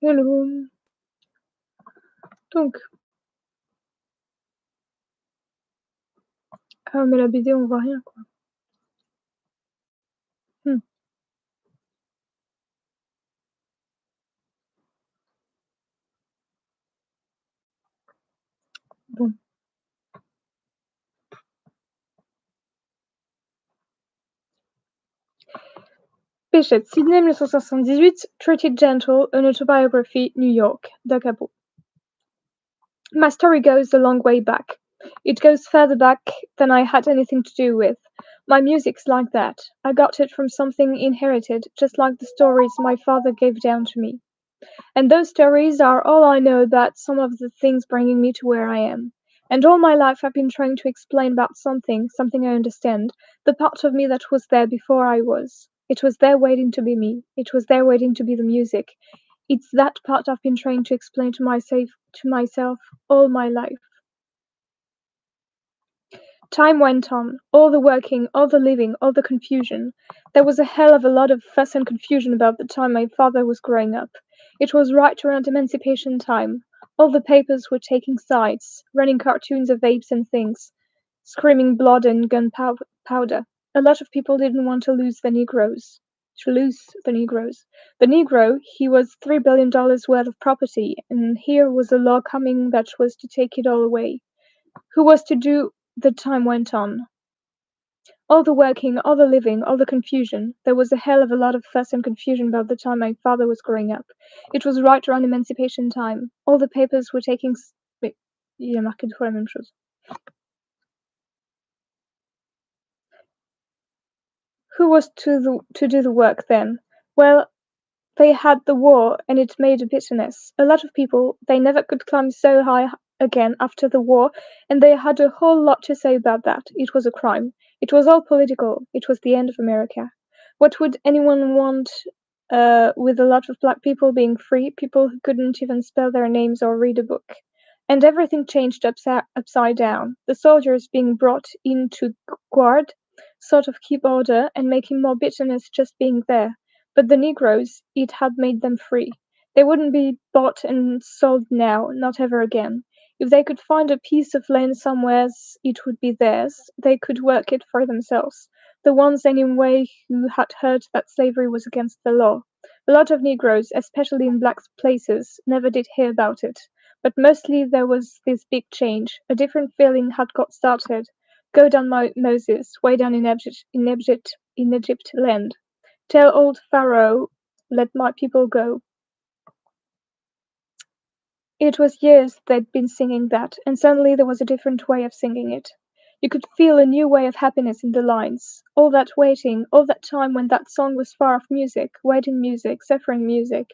Hello. Donc, mais la BD, on voit rien, quoi. Mmh. Bon. Bechet, Sydney 1978, Treated Gentle, An Autobiography, New York, Da Capo. My story goes a long way back. It goes further back than I had anything to do with. My music's like that. I got it from something inherited, just like the stories my father gave down to me. And those stories are all I know about some of the things bringing me to where I am. And all my life I've been trying to explain about something I understand, the part of me that was there before I was. It was there waiting to be me. It was there waiting to be the music. It's that part I've been trying to explain to myself all my life. Time went on, all the working, all the living, all the confusion. There was a hell of a lot of fuss and confusion about the time my father was growing up. It was right around emancipation time. All the papers were taking sides, running cartoons of apes and things, screaming blood and gunpowder. A lot of people didn't want to lose the Negroes. To lose the Negroes. The Negro, he was $3 billion worth of property, and here was a law coming that was to take it all away. Who was to do? The time went on. All the working, all the living, all the confusion. There was a hell of a lot of fuss and confusion about the time my father was growing up. It was right around emancipation time. All the papers were taking. Wait, il y a marqué 2 fois la même chose. Who was to do the work then? Well, they had the war, and it made a bitterness. A lot of people, they never could climb so high again after the war, and they had a whole lot to say about that. It was a crime. It was all political. It was the end of America. What would anyone want with a lot of black people being free, people who couldn't even spell their names or read a book? And everything changed upside down. The soldiers being brought in to guard, sort of keep order, and making more bitterness just being there. But the Negroes, it had made them free. They wouldn't be bought and sold now, not ever again. If they could find a piece of land somewheres, it would be theirs. They could work it for themselves. The ones, anyway, who had heard that slavery was against the law. A lot of Negroes, especially in black places, never did hear about it. But mostly there was this big change. A different feeling had got started. Go down Moses, way down in Egypt land. Tell old Pharaoh, let my people go. It was years they'd been singing that, and suddenly there was a different way of singing it. You could feel a new way of happiness in the lines. All that waiting, all that time when that song was far off music, waiting music, suffering music,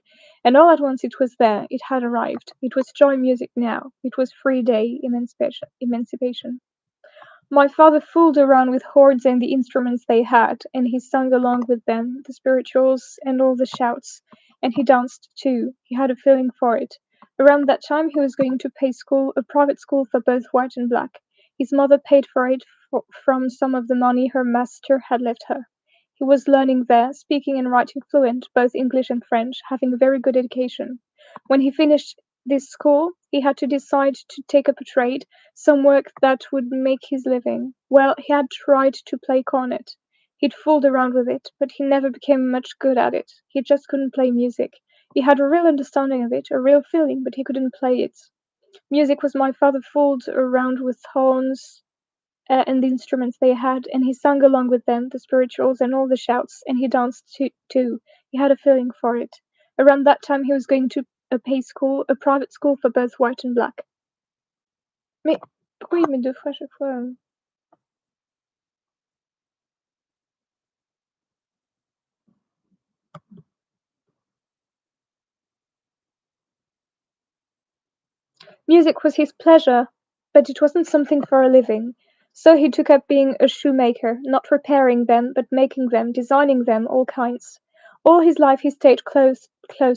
and all at once it was there, it had arrived. It was joy music now. It was free day, emancipation. My father fooled around with hordes and the instruments they had, and he sung along with them, the spirituals and all the shouts, and he danced too. He had a feeling for it. Around that time he was going to pay school, a private school for both white and black. His mother paid for it from some of the money her master had left her. He was learning there, speaking and writing fluent, both English and French, having a very good education. When he finished this school, he had to decide to take up a trade, some work that would make his living. Well, he had tried to play cornet. He'd fooled around with it, but he never became much good at it. He just couldn't play music. He had a real understanding of it, a real feeling, but he couldn't play it. Music was my father fooled around with horns and the instruments they had, and he sang along with them, the spirituals and all the shouts, and he danced too. He had a feeling for it. Around that time he was going to a pay school, a private school for both white and black. Mais pourquoi il met 2 fois à chaque fois? Music was his pleasure, but it wasn't something for a living. So he took up being a shoemaker, not repairing them, but making them, designing them, all kinds. All his life he stayed close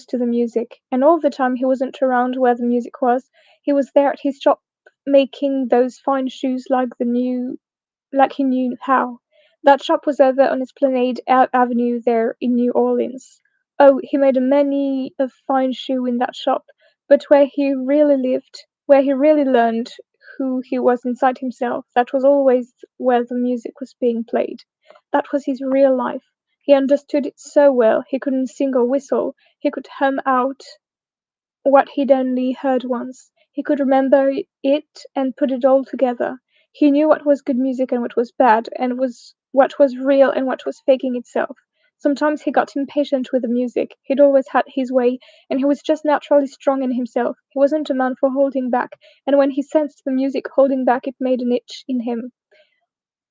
to the music, and all the time he wasn't around where the music was, he was there at his shop making those fine shoes like he knew how. That shop was over on Esplanade Avenue there in New Orleans. Oh, he made a many a fine shoe in that shop, but where he really lived, where he really learned who he was inside himself, that was always where the music was being played. That was his real life. He understood it so well, he couldn't sing or whistle, he could hum out what he'd only heard once. He could remember it and put it all together. He knew what was good music and what was bad, and was what was real and what was faking itself. Sometimes he got impatient with the music. He'd always had his way, and he was just naturally strong in himself. He wasn't a man for holding back, and when he sensed the music holding back, it made an itch in him.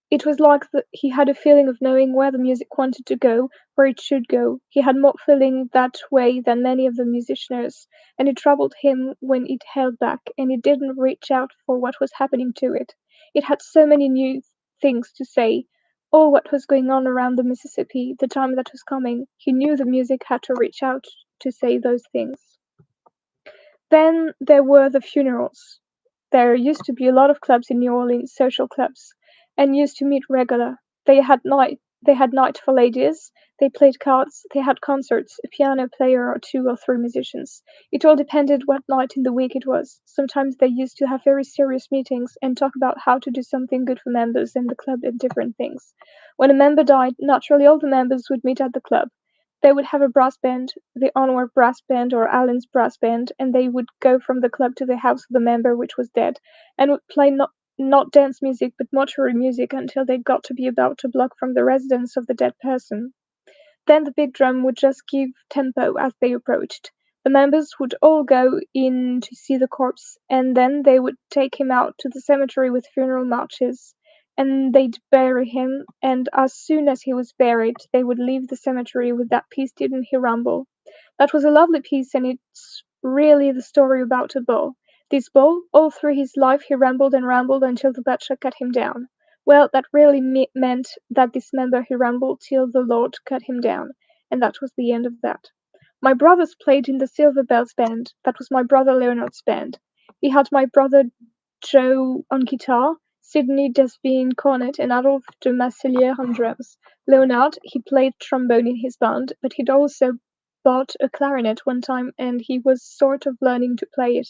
It was like he had a feeling of knowing where the music wanted to go, where it should go. He had more feeling that way than many of the musicians, and it troubled him when it held back, and it didn't reach out for what was happening to it. It had so many new things to say. All what was going on around the Mississippi, the time that was coming. He knew the music had to reach out to say those things. Then there were the funerals. There used to be a lot of clubs in New Orleans, social clubs, and used to meet regular. They had night for ladies, they played cards, they had concerts, a piano player or two or three musicians. It all depended what night in the week it was. Sometimes they used to have very serious meetings and talk about how to do something good for members in the club and different things. When a member died, naturally all the members would meet at the club. They would have a brass band, the Onward brass band or Allen's brass band, and they would go from the club to the house of the member which was dead, and would play not dance music but mortuary music until they got to be about a block from the residence of the dead person. Then the big drum would just give tempo as they approached. The members would all go in to see the corpse, and then they would take him out to the cemetery with funeral marches, and they'd bury him, and as soon as he was buried, they would leave the cemetery with that piece, didn't he rumble? That was a lovely piece, and it's really the story about a bull. This bull, all through his life he rambled until the butcher cut him down. Well, that really meant that this member he rambled till the Lord cut him down, and that was the end of that. My brothers played in the Silver Bells band. That was my brother Leonard's band. He had my brother Joe on guitar, Sidney Desvine cornet, and Adolphe de Masselier on drums. Leonard, he played trombone in his band, but he'd also bought a clarinet one time and he was sort of learning to play it.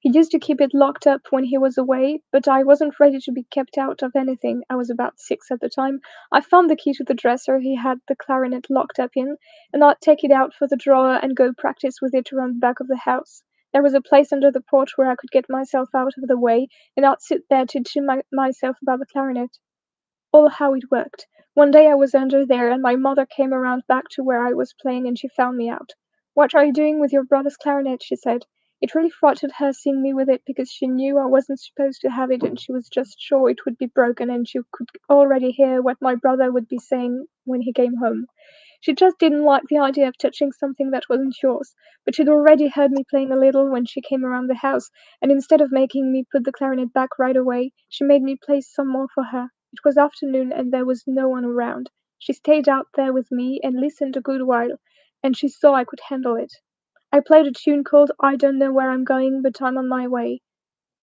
He used to keep it locked up when he was away, but I wasn't ready to be kept out of anything. I was about 6 at the time. I found the key to the dresser he had the clarinet locked up in, and I'd take it out for the drawer and go practice with it around the back of the house. There was a place under the porch where I could get myself out of the way, and I'd sit there teaching myself about the clarinet. All how it worked. One day I was under there, and my mother came around back to where I was playing, and she found me out. "What are you doing with your brother's clarinet?" she said. It really frightened her seeing me with it because she knew I wasn't supposed to have it, and she was just sure it would be broken, and she could already hear what my brother would be saying when he came home. She just didn't like the idea of touching something that wasn't yours, but she'd already heard me playing a little when she came around the house, and instead of making me put the clarinet back right away, she made me play some more for her. It was afternoon and there was no one around. She stayed out there with me and listened a good while, and she saw I could handle it. I played a tune called I Don't Know Where I'm Going, but I'm on my way.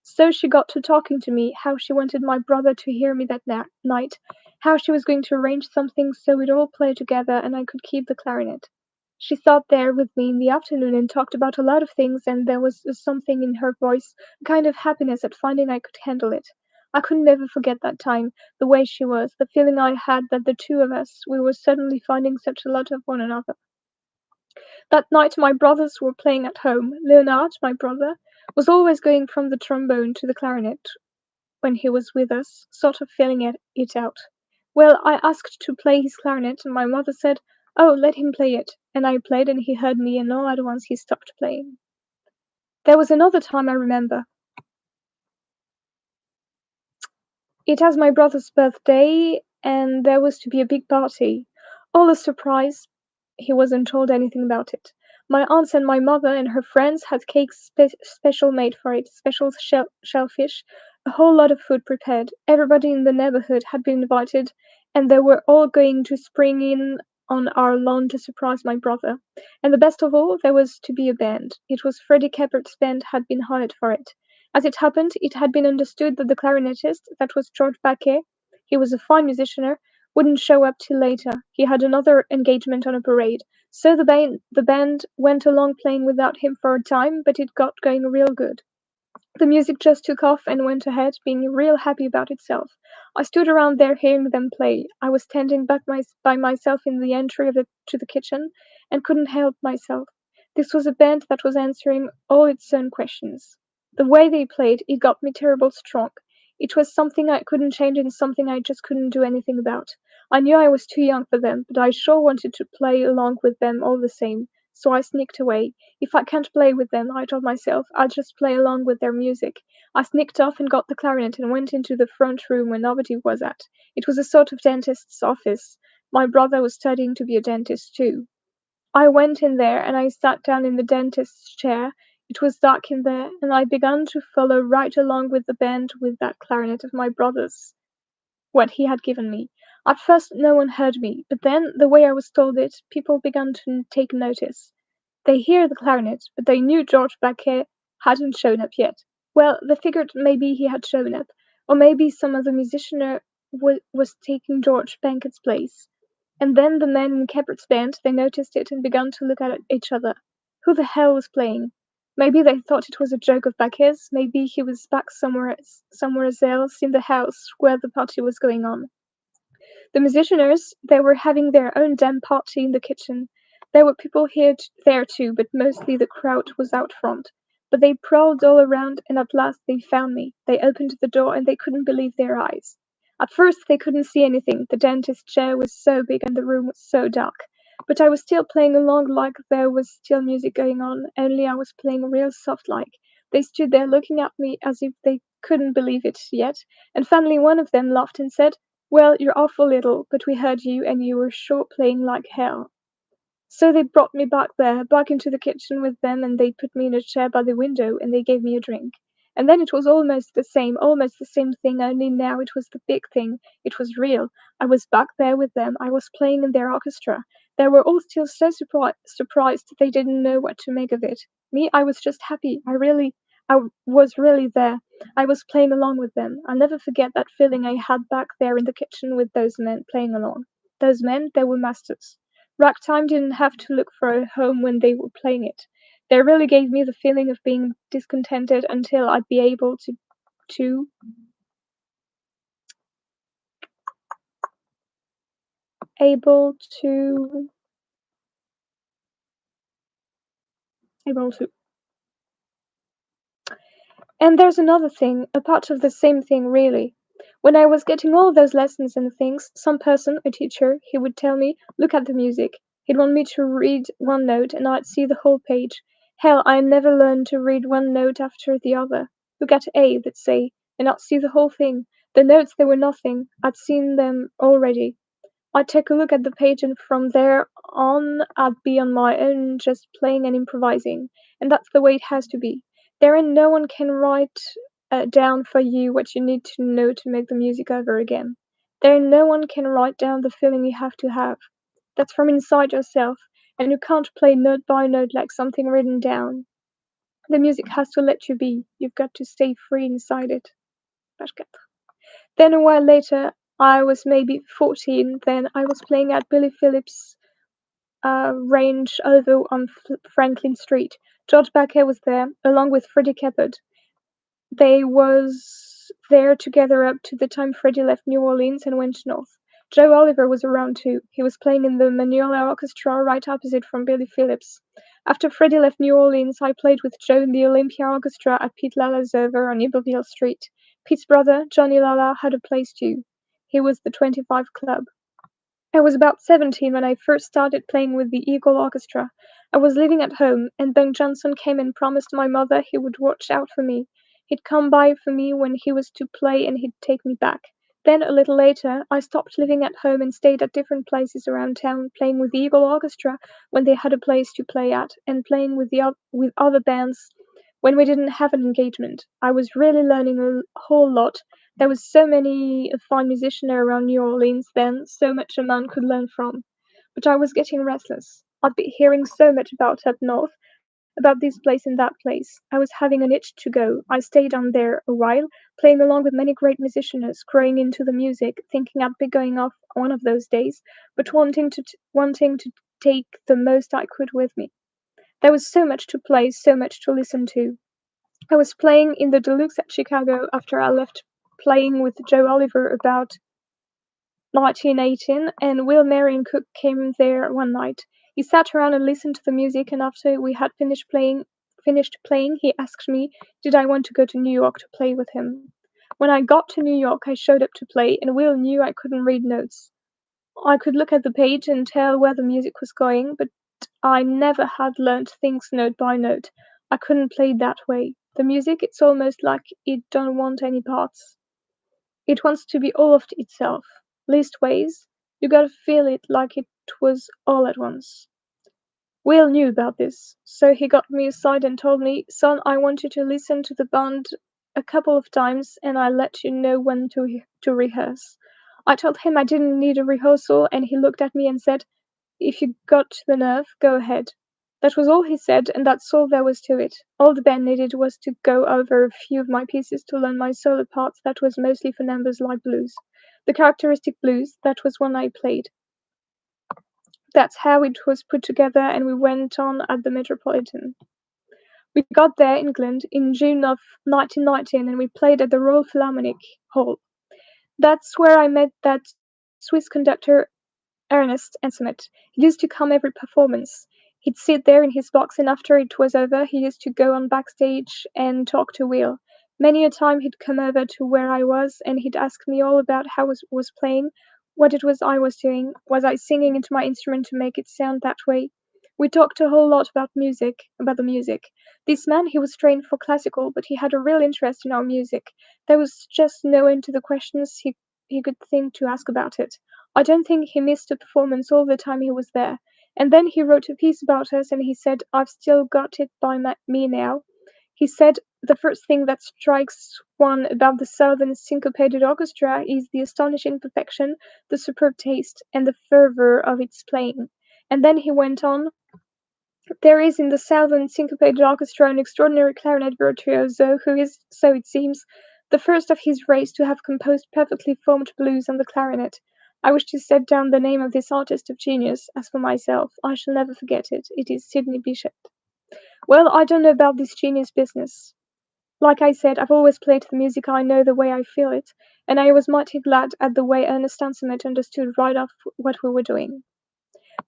So she got to talking to me, how she wanted my brother to hear me that night, how she was going to arrange something so we'd all play together and I could keep the clarinet. She sat there with me in the afternoon and talked about a lot of things, and there was something in her voice, a kind of happiness at finding I could handle it. I could never forget that time, the way she was, the feeling I had that the two of us, we were suddenly finding such a lot of one another. That night my brothers were playing at home. Leonard, my brother, was always going from the trombone to the clarinet when he was with us, sort of feeling it out. Well, I asked to play his clarinet, and my mother said, "Oh, let him play it." And I played, and he heard me, and all at once he stopped playing. There was another time I remember. It was my brother's birthday, and there was to be a big party. All a surprise. He wasn't told anything about it. My aunts and my mother and her friends had cakes special made for it, special shellfish, a whole lot of food prepared. Everybody in the neighborhood had been invited, and they were all going to spring in on our lawn to surprise my brother. And the best of all, there was to be a band. It was Freddie Cappert's band had been hired for it. As it happened, it had been understood that the clarinetist, that was George Bechet, he was a fine musician, wouldn't show up till later. He had another engagement on a parade. So the band went along playing without him for a time, but it got going real good. The music just took off and went ahead, being real happy about itself. I stood around there hearing them play. I was standing by myself in the entry to the kitchen and couldn't help myself. This was a band that was answering all its own questions. The way they played, it got me terrible strong. It was something I couldn't change and something I just couldn't do anything about. I knew I was too young for them, but I sure wanted to play along with them all the same, so I sneaked away. If I can't play with them, I told myself, I'll just play along with their music. I sneaked off and got the clarinet and went into the front room where nobody was at. It was a sort of dentist's office. My brother was studying to be a dentist too. I went in there and I sat down in the dentist's chair. It was dark in there, and I began to follow right along with the band with that clarinet of my brother's, what he had given me. At first no one heard me, but then, the way I was told it, people began to take notice. They hear the clarinet, but they knew George Bechet hadn't shown up yet. Well, they figured maybe he had shown up, or maybe some other musician was taking George Bechet's place. And then the men in Cabot's band, they noticed it and began to look at each other. Who the hell was playing? Maybe they thought it was a joke of Bechet's, maybe he was back somewhere else in the house where the party was going on. The musicianers, they were having their own damn party in the kitchen. There were people there too, but mostly the crowd was out front. But they prowled all around, and at last they found me. They opened the door, and they couldn't believe their eyes. At first they couldn't see anything. The dentist's chair was so big and the room was so dark. But I was still playing along like there was still music going on, only I was playing real soft like. They stood there looking at me as if they couldn't believe it yet, and finally one of them laughed and said, "Well, you're awful little, but we heard you and you were sure playing like hell." So they brought me back there, back into the kitchen with them, and they put me in a chair by the window and they gave me a drink. And then it was almost the same thing, only now it was the big thing. It was real. I was back there with them. I was playing in their orchestra. They were all still so surprised they didn't know what to make of it. Me, I was just happy. I was really there. I was playing along with them. I'll never forget that feeling I had back there in the kitchen with those men playing along. Those men, they were masters. Ragtime didn't have to look for a home when they were playing it. They really gave me the feeling of being discontented until I'd be to able to able to. And there's another thing, a part of the same thing really. When I was getting all those lessons and things, some person, a teacher, he would tell me, look at the music. He'd want me to read one note and I'd see the whole page. Hell, I never learned to read one note after the other. Look at A, let's say, and I'd see the whole thing. The notes, they were nothing. I'd seen them already. I'd take a look at the page and from there on I'd be on my own just playing and improvising. And that's the way it has to be. There ain't no one can write down for you what you need to know to make the music over again. There ain't no one can write down the feeling you have to have. That's from inside yourself, and you can't play note by note like something written down. The music has to let you be. You've got to stay free inside it. Page 4. Then a while later, I was maybe 14, then I was playing at Billy Phillips' range over on Franklin Street. George Baker was there, along with Freddie Keppard. They was there together up to the time Freddie left New Orleans and went north. Joe Oliver was around too. He was playing in the Manuela Orchestra right opposite from Billy Phillips. After Freddie left New Orleans, I played with Joe in the Olympia Orchestra at Pete Lala's over on Iberville Street. Pete's brother, Johnny Lala, had a place too. He was the 25 Club. I was about 17 when I first started playing with the Eagle Orchestra. I was living at home, and Bunk Johnson came and promised my mother he would watch out for me. He'd come by for me when he was to play and he'd take me back. Then, a little later, I stopped living at home and stayed at different places around town, playing with the Eagle Orchestra when they had a place to play at, and playing with other bands when we didn't have an engagement. I was really learning a whole lot. There was so many fine musicians around New Orleans then, so much a man could learn from. But I was getting restless. I'd be hearing so much about up north, about this place and that place. I was having an itch to go. I stayed on there a while, playing along with many great musicians, growing into the music, thinking I'd be going off one of those days, but wanting to take the most I could with me. There was so much to play, so much to listen to. I was playing in the Deluxe at Chicago after I left playing with Joe Oliver about 1918, and Will Marion Cook came there one night. He sat around and listened to the music, and after we had finished playing, he asked me, did I want to go to New York to play with him. When I got to New York, I showed up to play, and Will knew I couldn't read notes. I could look at the page and tell where the music was going, but I never had learned things note by note. I couldn't play that way. The music, it's almost like it don't want any parts. It wants to be all of itself. Leastways, you gotta feel it like it was all at once. Will knew about this, so he got me aside and told me, son, I want you to listen to the band a couple of times and I'll let you know when to rehearse. I told him I didn't need a rehearsal, and he looked at me and said, if you got the nerve, go ahead. That was all he said, and that's all there was to it. All the band needed was to go over a few of my pieces to learn my solo parts that was mostly for numbers like blues. The characteristic blues, that was one I played. That's how it was put together, and we went on at the Metropolitan. We got there, England, in June of 1919, and we played at the Royal Philharmonic Hall. That's where I met that Swiss conductor Ernest Ansemet. He used to come every performance. He'd sit there in his box, and after it was over, he used to go on backstage and talk to Will. Many a time he'd come over to where I was, and he'd ask me all about how I was playing, what it was I was doing, was I singing into my instrument to make it sound that way. We talked a whole lot about the music. This man, he was trained for classical, but he had a real interest in our music. There was just no end to the questions he could think to ask about it. I don't think he missed a performance all the time he was there. And then he wrote a piece about us, and he said, I've still got it by me now. He said, the first thing that strikes one about the Southern Syncopated Orchestra is the astonishing perfection, the superb taste, and the fervor of its playing. And then he went on, there is in the Southern Syncopated Orchestra an extraordinary clarinet virtuoso who is, so it seems, the first of his race to have composed perfectly formed blues on the clarinet. I wish to set down the name of this artist of genius. As for myself, I shall never forget it. It is Sidney Bechet. Well, I don't know about this genius business. Like I said, I've always played the music I know the way I feel it, and I was mighty glad at the way Ernest Ansemet understood right off what we were doing.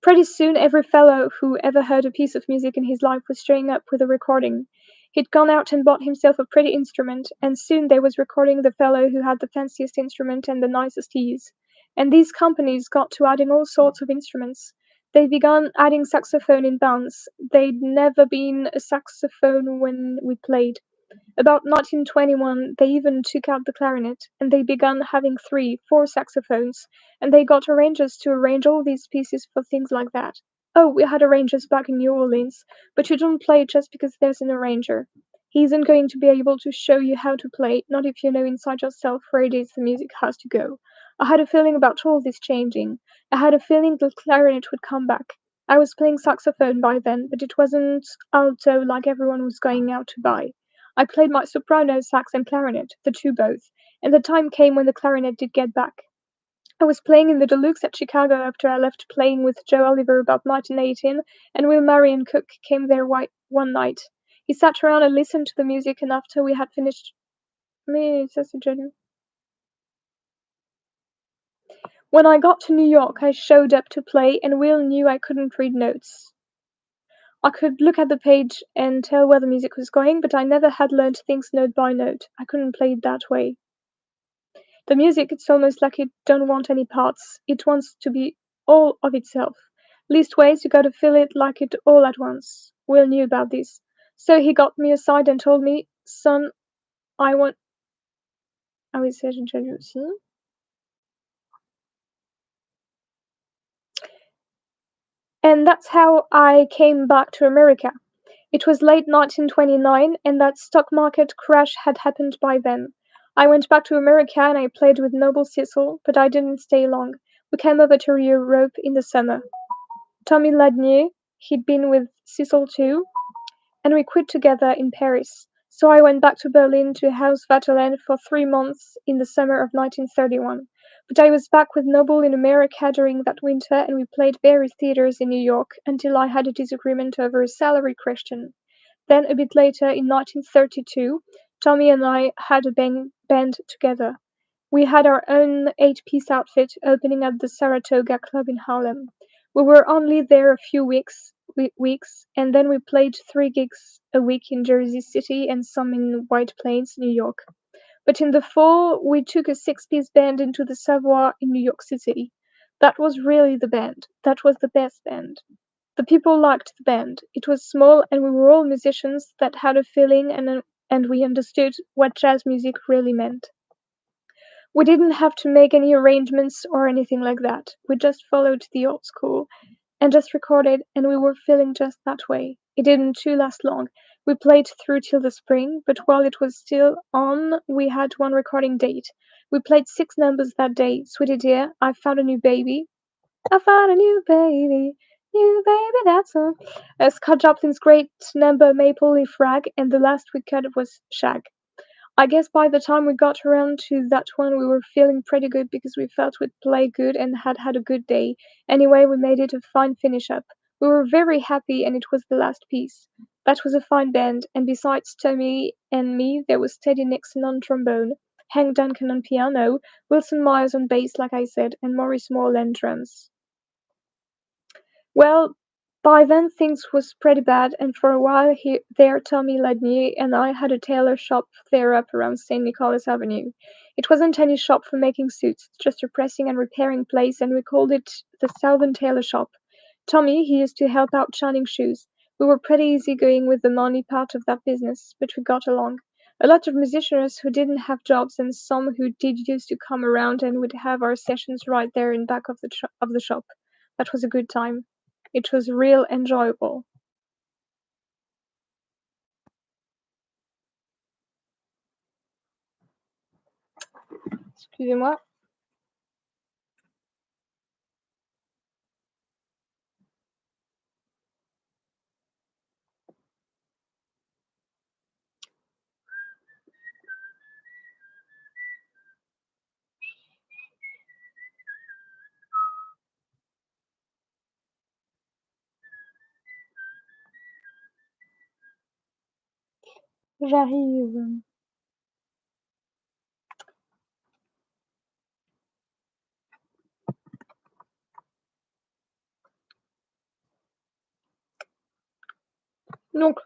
Pretty soon every fellow who ever heard a piece of music in his life was showing up with a recording. He'd gone out and bought himself a pretty instrument, and soon they was recording the fellow who had the fanciest instrument and the nicest ears. And these companies got to adding all sorts of instruments. They began adding saxophone in bands. They'd never been a saxophone when we played. About 1921 they even took out the clarinet, and they began having three, four saxophones, and they got arrangers to arrange all these pieces for things like that. Oh, we had arrangers back in New Orleans, but you don't play just because there's an arranger. He isn't going to be able to show you how to play, not if you know inside yourself where it is the music has to go. I had a feeling about all this changing. I had a feeling the clarinet would come back. I was playing saxophone by then, but it wasn't alto like everyone was going out to buy. I played my soprano, sax, and clarinet, the two both, and the time came when the clarinet did get back. I was playing in the Deluxe at Chicago after I left playing with Joe Oliver about 1918, and Will Marion Cook came there one night. He sat around and listened to the music, and after we had finished, me, ça c'est joli. When I got to New York, I showed up to play, and Will knew I couldn't read notes. I could look at the page and tell where the music was going, but I never had learned things note by note. I couldn't play it that way. The music, it's almost like it don't want any parts. It wants to be all of itself. Leastways, you gotta feel it like it all at once. Will knew about this. So he got me aside and told me, son, I want. Ah oui, ça j'ai déjà lu aussi. And that's how I came back to America. It was late 1929, and that stock market crash had happened by then. I went back to America and I played with Noble Cecil, but I didn't stay long. We came over to Europe in the summer. Tommy Ladnier, he'd been with Cecil too, and we quit together in Paris. So I went back to Berlin to House Vaterland for 3 months in the summer of 1931. But I was back with Noble in America during that winter, and we played various theaters in New York until I had a disagreement over a salary question. Then, a bit later, in 1932, Tommy and I had a band together. We had our own eight-piece outfit opening at the Saratoga Club in Harlem. We were only there a few weeks, and then we played 3 gigs a week in Jersey City and some in White Plains, New York. But in the fall, we took a six-piece band into the Savoy in New York City. That was really the band. That was the best band. The people liked the band. It was small, and we were all musicians that had a feeling, and we understood what jazz music really meant. We didn't have to make any arrangements or anything like that. We just followed the old school and just recorded, and we were feeling just that way. It didn't too last long. We played through till the spring, but while it was still on, we had one recording date. We played 6 numbers that day. Sweetie dear, I found a new baby. I found a new baby, that's all. Scott Joplin's great number Maple Leaf Rag, and the last we cut was Shag. I guess by the time we got around to that one, we were feeling pretty good because we felt we'd played good and had had a good day. Anyway, we made it a fine finish up. We were very happy, and it was the last piece. That was a fine band, and besides Tommy and me, there was Teddy Nixon on trombone, Hank Duncan on piano, Wilson Myers on bass, like I said, and Maurice Moreland drums. Well, by then things was pretty bad, and for a while there Tommy Ladnier and I had a tailor shop there up around St. Nicholas Avenue. It wasn't any shop for making suits, just a pressing and repairing place, and we called it the Southern Tailor Shop. Tommy, he used to help out shining shoes. We were pretty easygoing with the money part of that business, but we got along. A lot of musicians who didn't have jobs and some who did used to come around and would have our sessions right there in back of the shop. That was a good time. It was real enjoyable. Excusez-moi. J'arrive. Donc,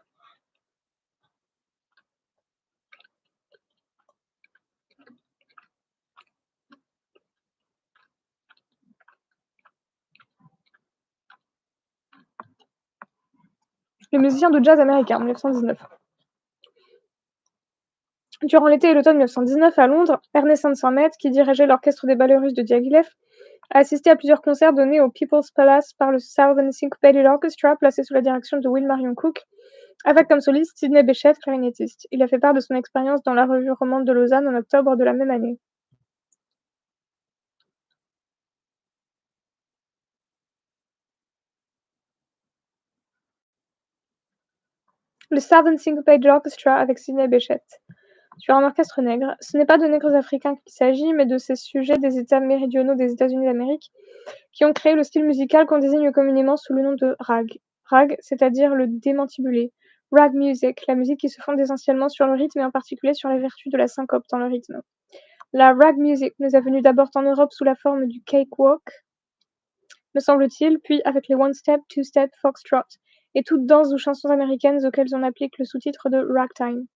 les musiciens de jazz américains, 1919. Durant l'été et l'automne 1919, à Londres, Ernest Sansamet, qui dirigeait l'orchestre des ballets russes de Diaghilev, a assisté à plusieurs concerts donnés au People's Palace par le Southern Syncopated Orchestra, placé sous la direction de Will Marion Cook, avec comme soliste Sidney Bechet, clarinettiste. Il a fait part de son expérience dans la revue romande de Lausanne en octobre de la même année. Le Southern Syncopated Orchestra avec Sidney Bechet. Sur un orchestre nègre, ce n'est pas de nègres africains qu'il s'agit, mais de ces sujets des États méridionaux des États-Unis d'Amérique qui ont créé le style musical qu'on désigne communément sous le nom de rag. Rag, c'est-à-dire le démantibulé. Rag music, la musique qui se fonde essentiellement sur le rythme et en particulier sur les vertus de la syncope dans le rythme. La rag music nous est venue d'abord en Europe sous la forme du cakewalk, me semble-t-il, puis avec les one-step, two-step, foxtrot, et toutes danses ou chansons américaines auxquelles on applique le sous-titre de ragtime.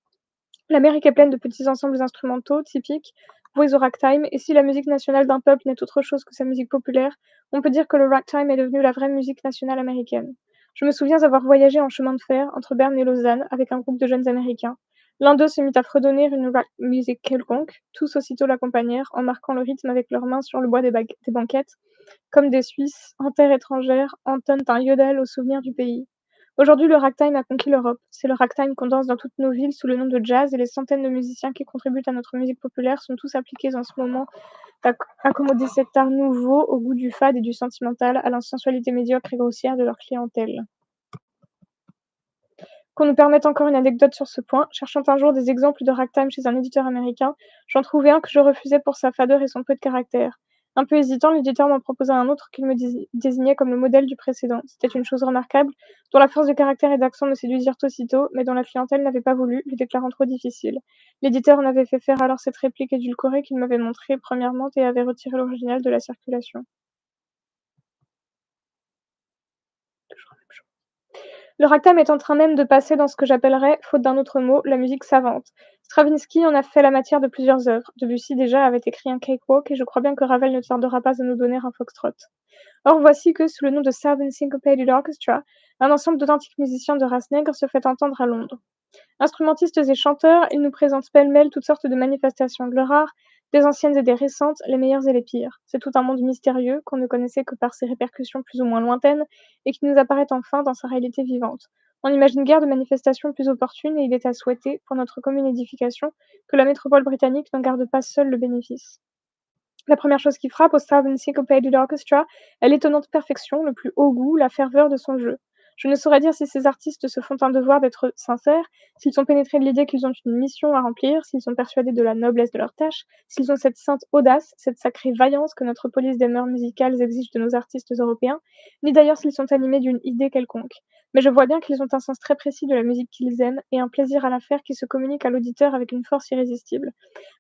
L'Amérique est pleine de petits ensembles instrumentaux typiques, voués au ragtime, et si la musique nationale d'un peuple n'est autre chose que sa musique populaire, on peut dire que le ragtime est devenu la vraie musique nationale américaine. Je me souviens avoir voyagé en chemin de fer entre Berne et Lausanne avec un groupe de jeunes Américains. L'un d'eux se mit à fredonner une rag music quelconque, tous aussitôt l'accompagnèrent en marquant le rythme avec leurs mains sur le bois des banquettes, comme des Suisses, en terre étrangère, entonnent un yodel au souvenir du pays. Aujourd'hui, le ragtime a conquis l'Europe. C'est le ragtime qu'on danse dans toutes nos villes sous le nom de jazz et les centaines de musiciens qui contribuent à notre musique populaire sont tous appliqués en ce moment à accommoder cet art nouveau au goût du fade et du sentimental, à l'insensualité médiocre et grossière de leur clientèle. Qu'on nous permette encore une anecdote sur ce point, cherchant un jour des exemples de ragtime chez un éditeur américain, j'en trouvai un que je refusai pour sa fadeur et son peu de caractère. Un peu hésitant, l'éditeur m'en proposa un autre qu'il me désignait comme le modèle du précédent. C'était une chose remarquable, dont la force de caractère et d'accent me séduisirent aussitôt, mais dont la clientèle n'avait pas voulu, le déclarant trop difficile. L'éditeur en avait fait faire alors cette réplique édulcorée qu'il m'avait montrée premièrement et avait retiré l'original de la circulation. Toujours la même chose. Le ragtime est en train même de passer dans ce que j'appellerais, faute d'un autre mot, la musique savante. Stravinsky en a fait la matière de plusieurs œuvres. Debussy déjà avait écrit un cakewalk et je crois bien que Ravel ne tardera pas à nous donner un foxtrot. Or voici que, sous le nom de Southern Syncopated Orchestra, un ensemble d'authentiques musiciens de race nègre se fait entendre à Londres. Instrumentistes et chanteurs, ils nous présentent pêle-mêle toutes sortes de manifestations de leur art, des anciennes et des récentes, les meilleures et les pires. C'est tout un monde mystérieux qu'on ne connaissait que par ses répercussions plus ou moins lointaines et qui nous apparaît enfin dans sa réalité vivante. On n'imagine guère de manifestations plus opportunes et il est à souhaiter, pour notre commune édification, que la métropole britannique n'en garde pas seule le bénéfice. La première chose qui frappe au Southern Syncopated Orchestra est l'étonnante perfection, le plus haut goût, la ferveur de son jeu. Je ne saurais dire si ces artistes se font un devoir d'être sincères, s'ils sont pénétrés de l'idée qu'ils ont une mission à remplir, s'ils sont persuadés de la noblesse de leur tâche, s'ils ont cette sainte audace, cette sacrée vaillance que notre police des mœurs musicales exige de nos artistes européens, ni d'ailleurs s'ils sont animés d'une idée quelconque. Mais je vois bien qu'ils ont un sens très précis de la musique qu'ils aiment et un plaisir à la faire qui se communique à l'auditeur avec une force irrésistible.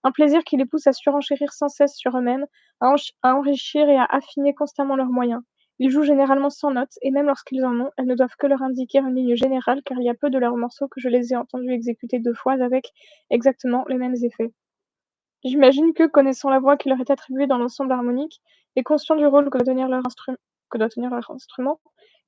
Un plaisir qui les pousse à surenchérir sans cesse sur eux-mêmes, à enrichir et à affiner constamment leurs moyens. Ils jouent généralement sans notes, et même lorsqu'ils en ont, elles ne doivent que leur indiquer une ligne générale, car il y a peu de leurs morceaux que je les ai entendus exécuter 2 fois avec exactement les mêmes effets. J'imagine que, connaissant la voix qui leur est attribuée dans l'ensemble harmonique, et conscients du rôle que doit tenir leur instrument,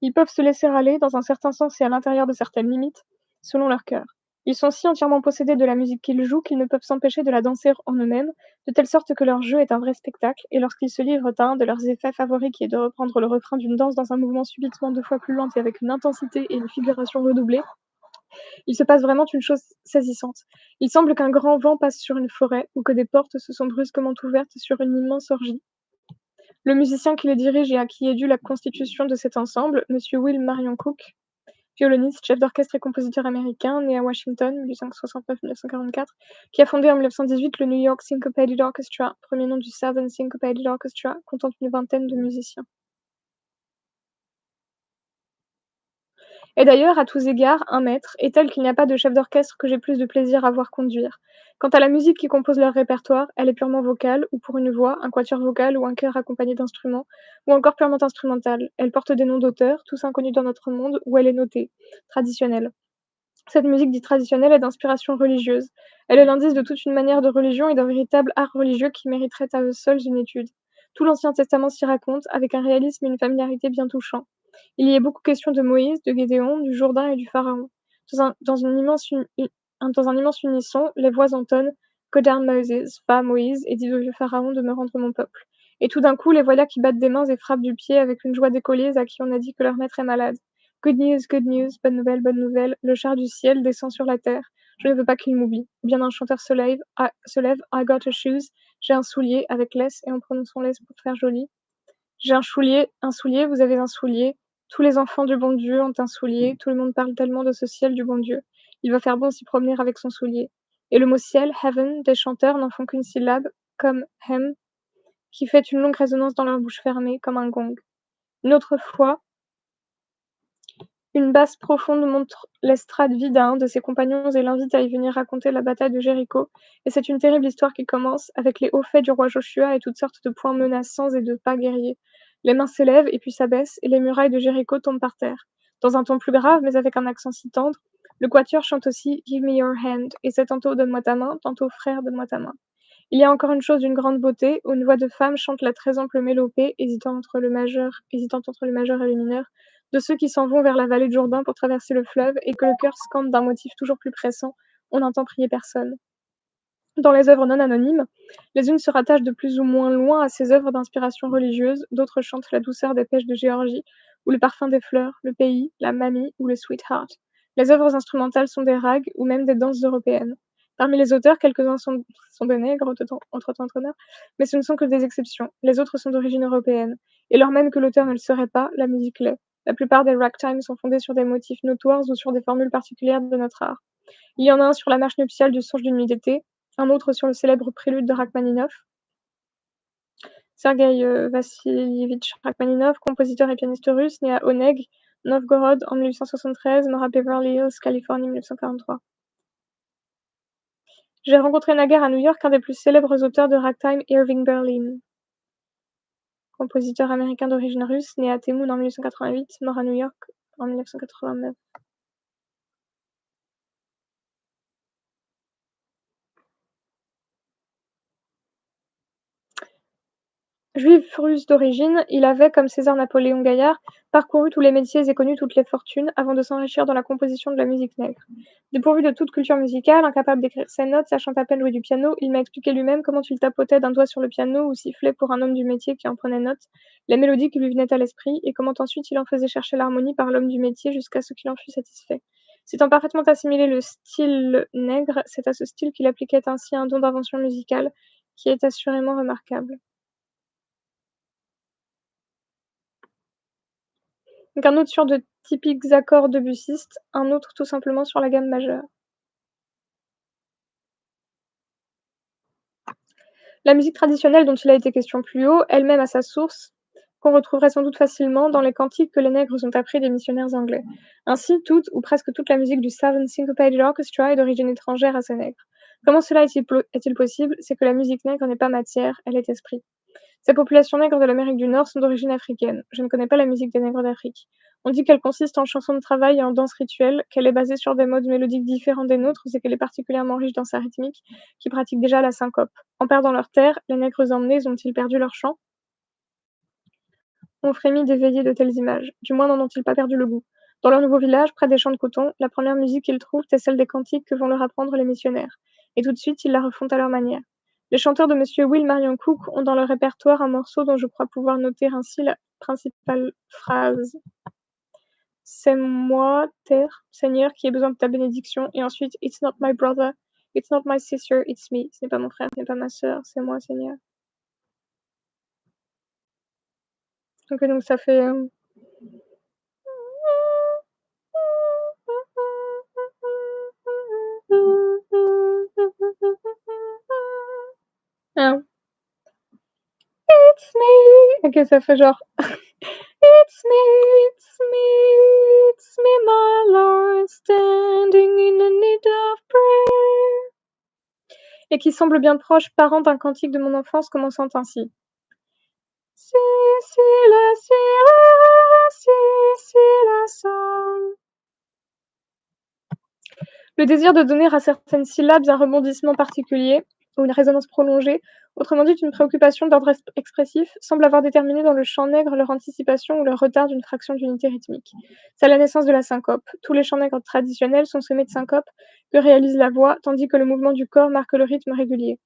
ils peuvent se laisser aller, dans un certain sens et à l'intérieur de certaines limites, selon leur cœur. Ils sont si entièrement possédés de la musique qu'ils jouent qu'ils ne peuvent s'empêcher de la danser en eux-mêmes, de telle sorte que leur jeu est un vrai spectacle, et lorsqu'ils se livrent à un de leurs effets favoris qui est de reprendre le refrain d'une danse dans un mouvement subitement 2 fois plus lent et avec une intensité et une figuration redoublées, il se passe vraiment une chose saisissante. Il semble qu'un grand vent passe sur une forêt, ou que des portes se sont brusquement ouvertes sur une immense orgie. Le musicien qui les dirige et à qui est due la constitution de cet ensemble, Monsieur Will Marion Cook, violoniste, chef d'orchestre et compositeur américain, né à Washington, 1869-1944, qui a fondé en 1918 le New York Syncopated Orchestra, premier nom du Southern Syncopated Orchestra, comptant une vingtaine de musiciens. Et d'ailleurs, à tous égards, un maître, et tel qu'il n'y a pas de chef d'orchestre que j'ai plus de plaisir à voir conduire. Quant à la musique qui compose leur répertoire, elle est purement vocale, ou pour une voix, un quatuor vocal ou un chœur accompagné d'instruments, ou encore purement instrumentale. Elle porte des noms d'auteurs, tous inconnus dans notre monde, où elle est notée, traditionnelle. Cette musique dite traditionnelle est d'inspiration religieuse. Elle est l'indice de toute une manière de religion et d'un véritable art religieux qui mériterait à eux seuls une étude. Tout l'Ancien Testament s'y raconte, avec un réalisme et une familiarité bien touchants. Il y est beaucoup question de Moïse, de Gédéon, du Jourdain et du Pharaon. Dans un immense unisson, les voix entonnent Go down Moses, va Moïse, et dis au vieux Pharaon de me rendre mon peuple. Et tout d'un coup, les voilà qui battent des mains et frappent du pied avec une joie d'écoliers à qui on a dit que leur maître est malade. Good news, bonne nouvelle, le char du ciel descend sur la terre. Je ne veux pas qu'il m'oublie. Ou bien un chanteur se lève, I got a shoes, j'ai un soulier, avec laisse, et en prononçant laisse pour faire joli. J'ai un soulier, vous avez un soulier. Tous les enfants du bon Dieu ont un soulier. Tout le monde parle tellement de ce ciel du bon Dieu. Il va faire bon s'y promener avec son soulier. Et le mot ciel, heaven, des chanteurs n'en font qu'une syllabe, comme hem, qui fait une longue résonance dans leur bouche fermée, comme un gong. Une autre fois, une basse profonde montre l'estrade vide à un de ses compagnons et l'invite à y venir raconter la bataille de Jéricho, et c'est une terrible histoire qui commence, avec les hauts faits du roi Joshua et toutes sortes de points menaçants et de pas guerriers. Les mains s'élèvent et puis s'abaissent, et les murailles de Jéricho tombent par terre. Dans un ton plus grave, mais avec un accent si tendre, le quatuor chante aussi Give me your hand, et c'est tantôt donne-moi ta main, tantôt frère, donne-moi ta main. Il y a encore une chose d'une grande beauté, où une voix de femme chante la très ample mélopée, hésitant entre le majeur et le mineur, de ceux qui s'en vont vers la vallée de Jourdain pour traverser le fleuve et que le chœur scande d'un motif toujours plus pressant, on n'entend prier personne. Dans les œuvres non anonymes, les unes se rattachent de plus ou moins loin à ces œuvres d'inspiration religieuse, d'autres chantent la douceur des pêches de Géorgie, ou le parfum des fleurs, le pays, la mamie ou le sweetheart. Les œuvres instrumentales sont des rags ou même des danses européennes. Parmi les auteurs, quelques-uns sont des nègres, entre-temps-honneur, mais ce ne sont que des exceptions. Les autres sont d'origine européenne. Et lors même que l'auteur ne le serait pas, la musique l'est. La plupart des ragtimes sont fondés sur des motifs notoires ou sur des formules particulières de notre art. Il y en a un sur la marche nuptiale du songe d'une nuit d'été, un autre sur le célèbre prélude de Rachmaninoff. Sergueï, Vassilievitch Rachmaninov, compositeur et pianiste russe, né à Oneg, Novgorod en 1873, mort à Beverly Hills, Californie, 1943. J'ai rencontré naguère à New York un des plus célèbres auteurs de ragtime, Irving Berlin, compositeur américain d'origine russe, né à Temoun en 1888, mort à New York en 1989. Juif russe d'origine, il avait, comme César-Napoléon Gaillard, parcouru tous les métiers et connu toutes les fortunes avant de s'enrichir dans la composition de la musique nègre. Dépourvu de toute culture musicale, incapable d'écrire ses notes, sachant à peine jouer du piano, il m'a expliqué lui-même comment il tapotait d'un doigt sur le piano ou sifflait pour un homme du métier qui en prenait note, les mélodies qui lui venaient à l'esprit, et comment ensuite il en faisait chercher l'harmonie par l'homme du métier jusqu'à ce qu'il en fût satisfait. S'étant parfaitement assimilé le style nègre, c'est à ce style qu'il appliquait ainsi un don d'invention musicale qui est assurément remarquable. Donc un autre sur de typiques accords debussistes, un autre tout simplement sur la gamme majeure. La musique traditionnelle dont il a été question plus haut, elle-même a sa source, qu'on retrouverait sans doute facilement dans les cantiques que les nègres ont appris des missionnaires anglais. Ainsi, toute ou presque toute la musique du Southern Syncopated Orchestra est d'origine étrangère à ces nègres. Comment cela est-il possible? C'est que la musique nègre n'est pas matière, elle est esprit. Ces populations nègres de l'Amérique du Nord sont d'origine africaine. Je ne connais pas la musique des nègres d'Afrique. On dit qu'elle consiste en chansons de travail et en danses rituelles, qu'elle est basée sur des modes mélodiques différents des nôtres et qu'elle est particulièrement riche dans sa rythmique, qui pratique déjà la syncope. En perdant leur terre, les nègres emmenés ont-ils perdu leur chant? On frémit d'éveiller de telles images. Du moins n'en ont-ils pas perdu le goût. Dans leur nouveau village, près des champs de coton, la première musique qu'ils trouvent est celle des cantiques que vont leur apprendre les missionnaires. Et tout de suite, ils la refont à leur manière. Les chanteurs de Monsieur Will Marion Cook ont dans leur répertoire un morceau dont je crois pouvoir noter ainsi la principale phrase. C'est moi, terre, Seigneur, qui ai besoin de ta bénédiction. Et ensuite, It's not my brother, it's not my sister, it's me. Ce n'est pas mon frère, ce n'est pas ma sœur, c'est moi, Seigneur. Donc ça fait. Ah, it's me. Ok, ça fait genre. It's me, it's me, it's me, my Lord, standing in the need of prayer. Et qui semble bien proche, parent d'un cantique de mon enfance commençant ainsi. Si, si, la, si, la, si, si, la, sol. Le désir de donner à certaines syllabes un rebondissement particulier, ou une résonance prolongée, autrement dit une préoccupation d'ordre expressif, semble avoir déterminé dans le chant nègre leur anticipation ou leur retard d'une fraction d'unité rythmique. C'est la naissance de la syncope. Tous les chants nègres traditionnels sont semés de syncope que réalise la voix, tandis que le mouvement du corps marque le rythme régulier.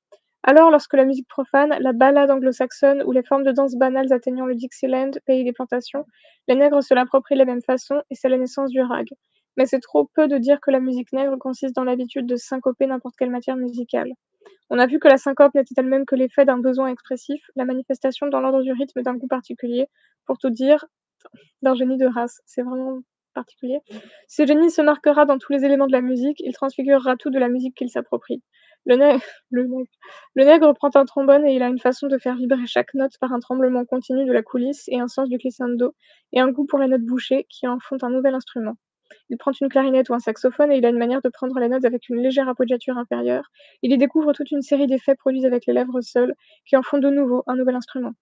Alors, lorsque la musique profane, la ballade anglo-saxonne ou les formes de danse banales atteignant le Dixieland, pays des plantations, les nègres se l'approprient de la même façon et c'est la naissance du rag. Mais c'est trop peu de dire que la musique nègre consiste dans l'habitude de syncoper n'importe quelle matière musicale. On a vu que la syncope n'était elle-même que l'effet d'un besoin expressif, la manifestation dans l'ordre du rythme d'un goût particulier, pour tout dire, d'un génie de race. C'est vraiment particulier. Ce génie se marquera dans tous les éléments de la musique, il transfigurera tout de la musique qu'il s'approprie. Le, nègre, le, nègre, le nègre prend un trombone et il a une façon de faire vibrer chaque note par un tremblement continu de la coulisse et un sens du glissando, et un goût pour les notes bouchées qui en font un nouvel instrument. Il prend une clarinette ou un saxophone et il a une manière de prendre les notes avec une légère appoggiature inférieure. Il y découvre toute une série d'effets produits avec les lèvres seules, qui en font de nouveau un nouvel instrument.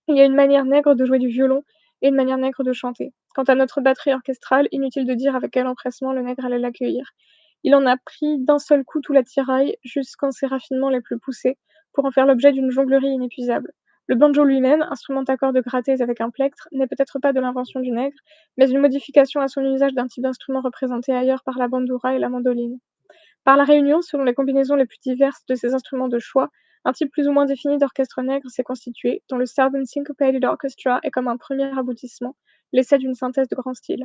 Il y a une manière nègre de jouer du violon et une manière nègre de chanter. Quant à notre batterie orchestrale, inutile de dire avec quel empressement le nègre allait l'accueillir. Il en a pris d'un seul coup tout l'attirail, jusqu'en ses raffinements les plus poussés, pour en faire l'objet d'une jonglerie inépuisable. Le banjo lui-même, instrument à cordes grattées avec un plectre, n'est peut-être pas de l'invention du nègre, mais une modification à son usage d'un type d'instrument représenté ailleurs par la bandoura et la mandoline. Par la réunion, selon les combinaisons les plus diverses de ces instruments de choix, un type plus ou moins défini d'orchestre nègre s'est constitué, dont le Southern Syncopated Orchestra est comme un premier aboutissement, l'essai d'une synthèse de grand style.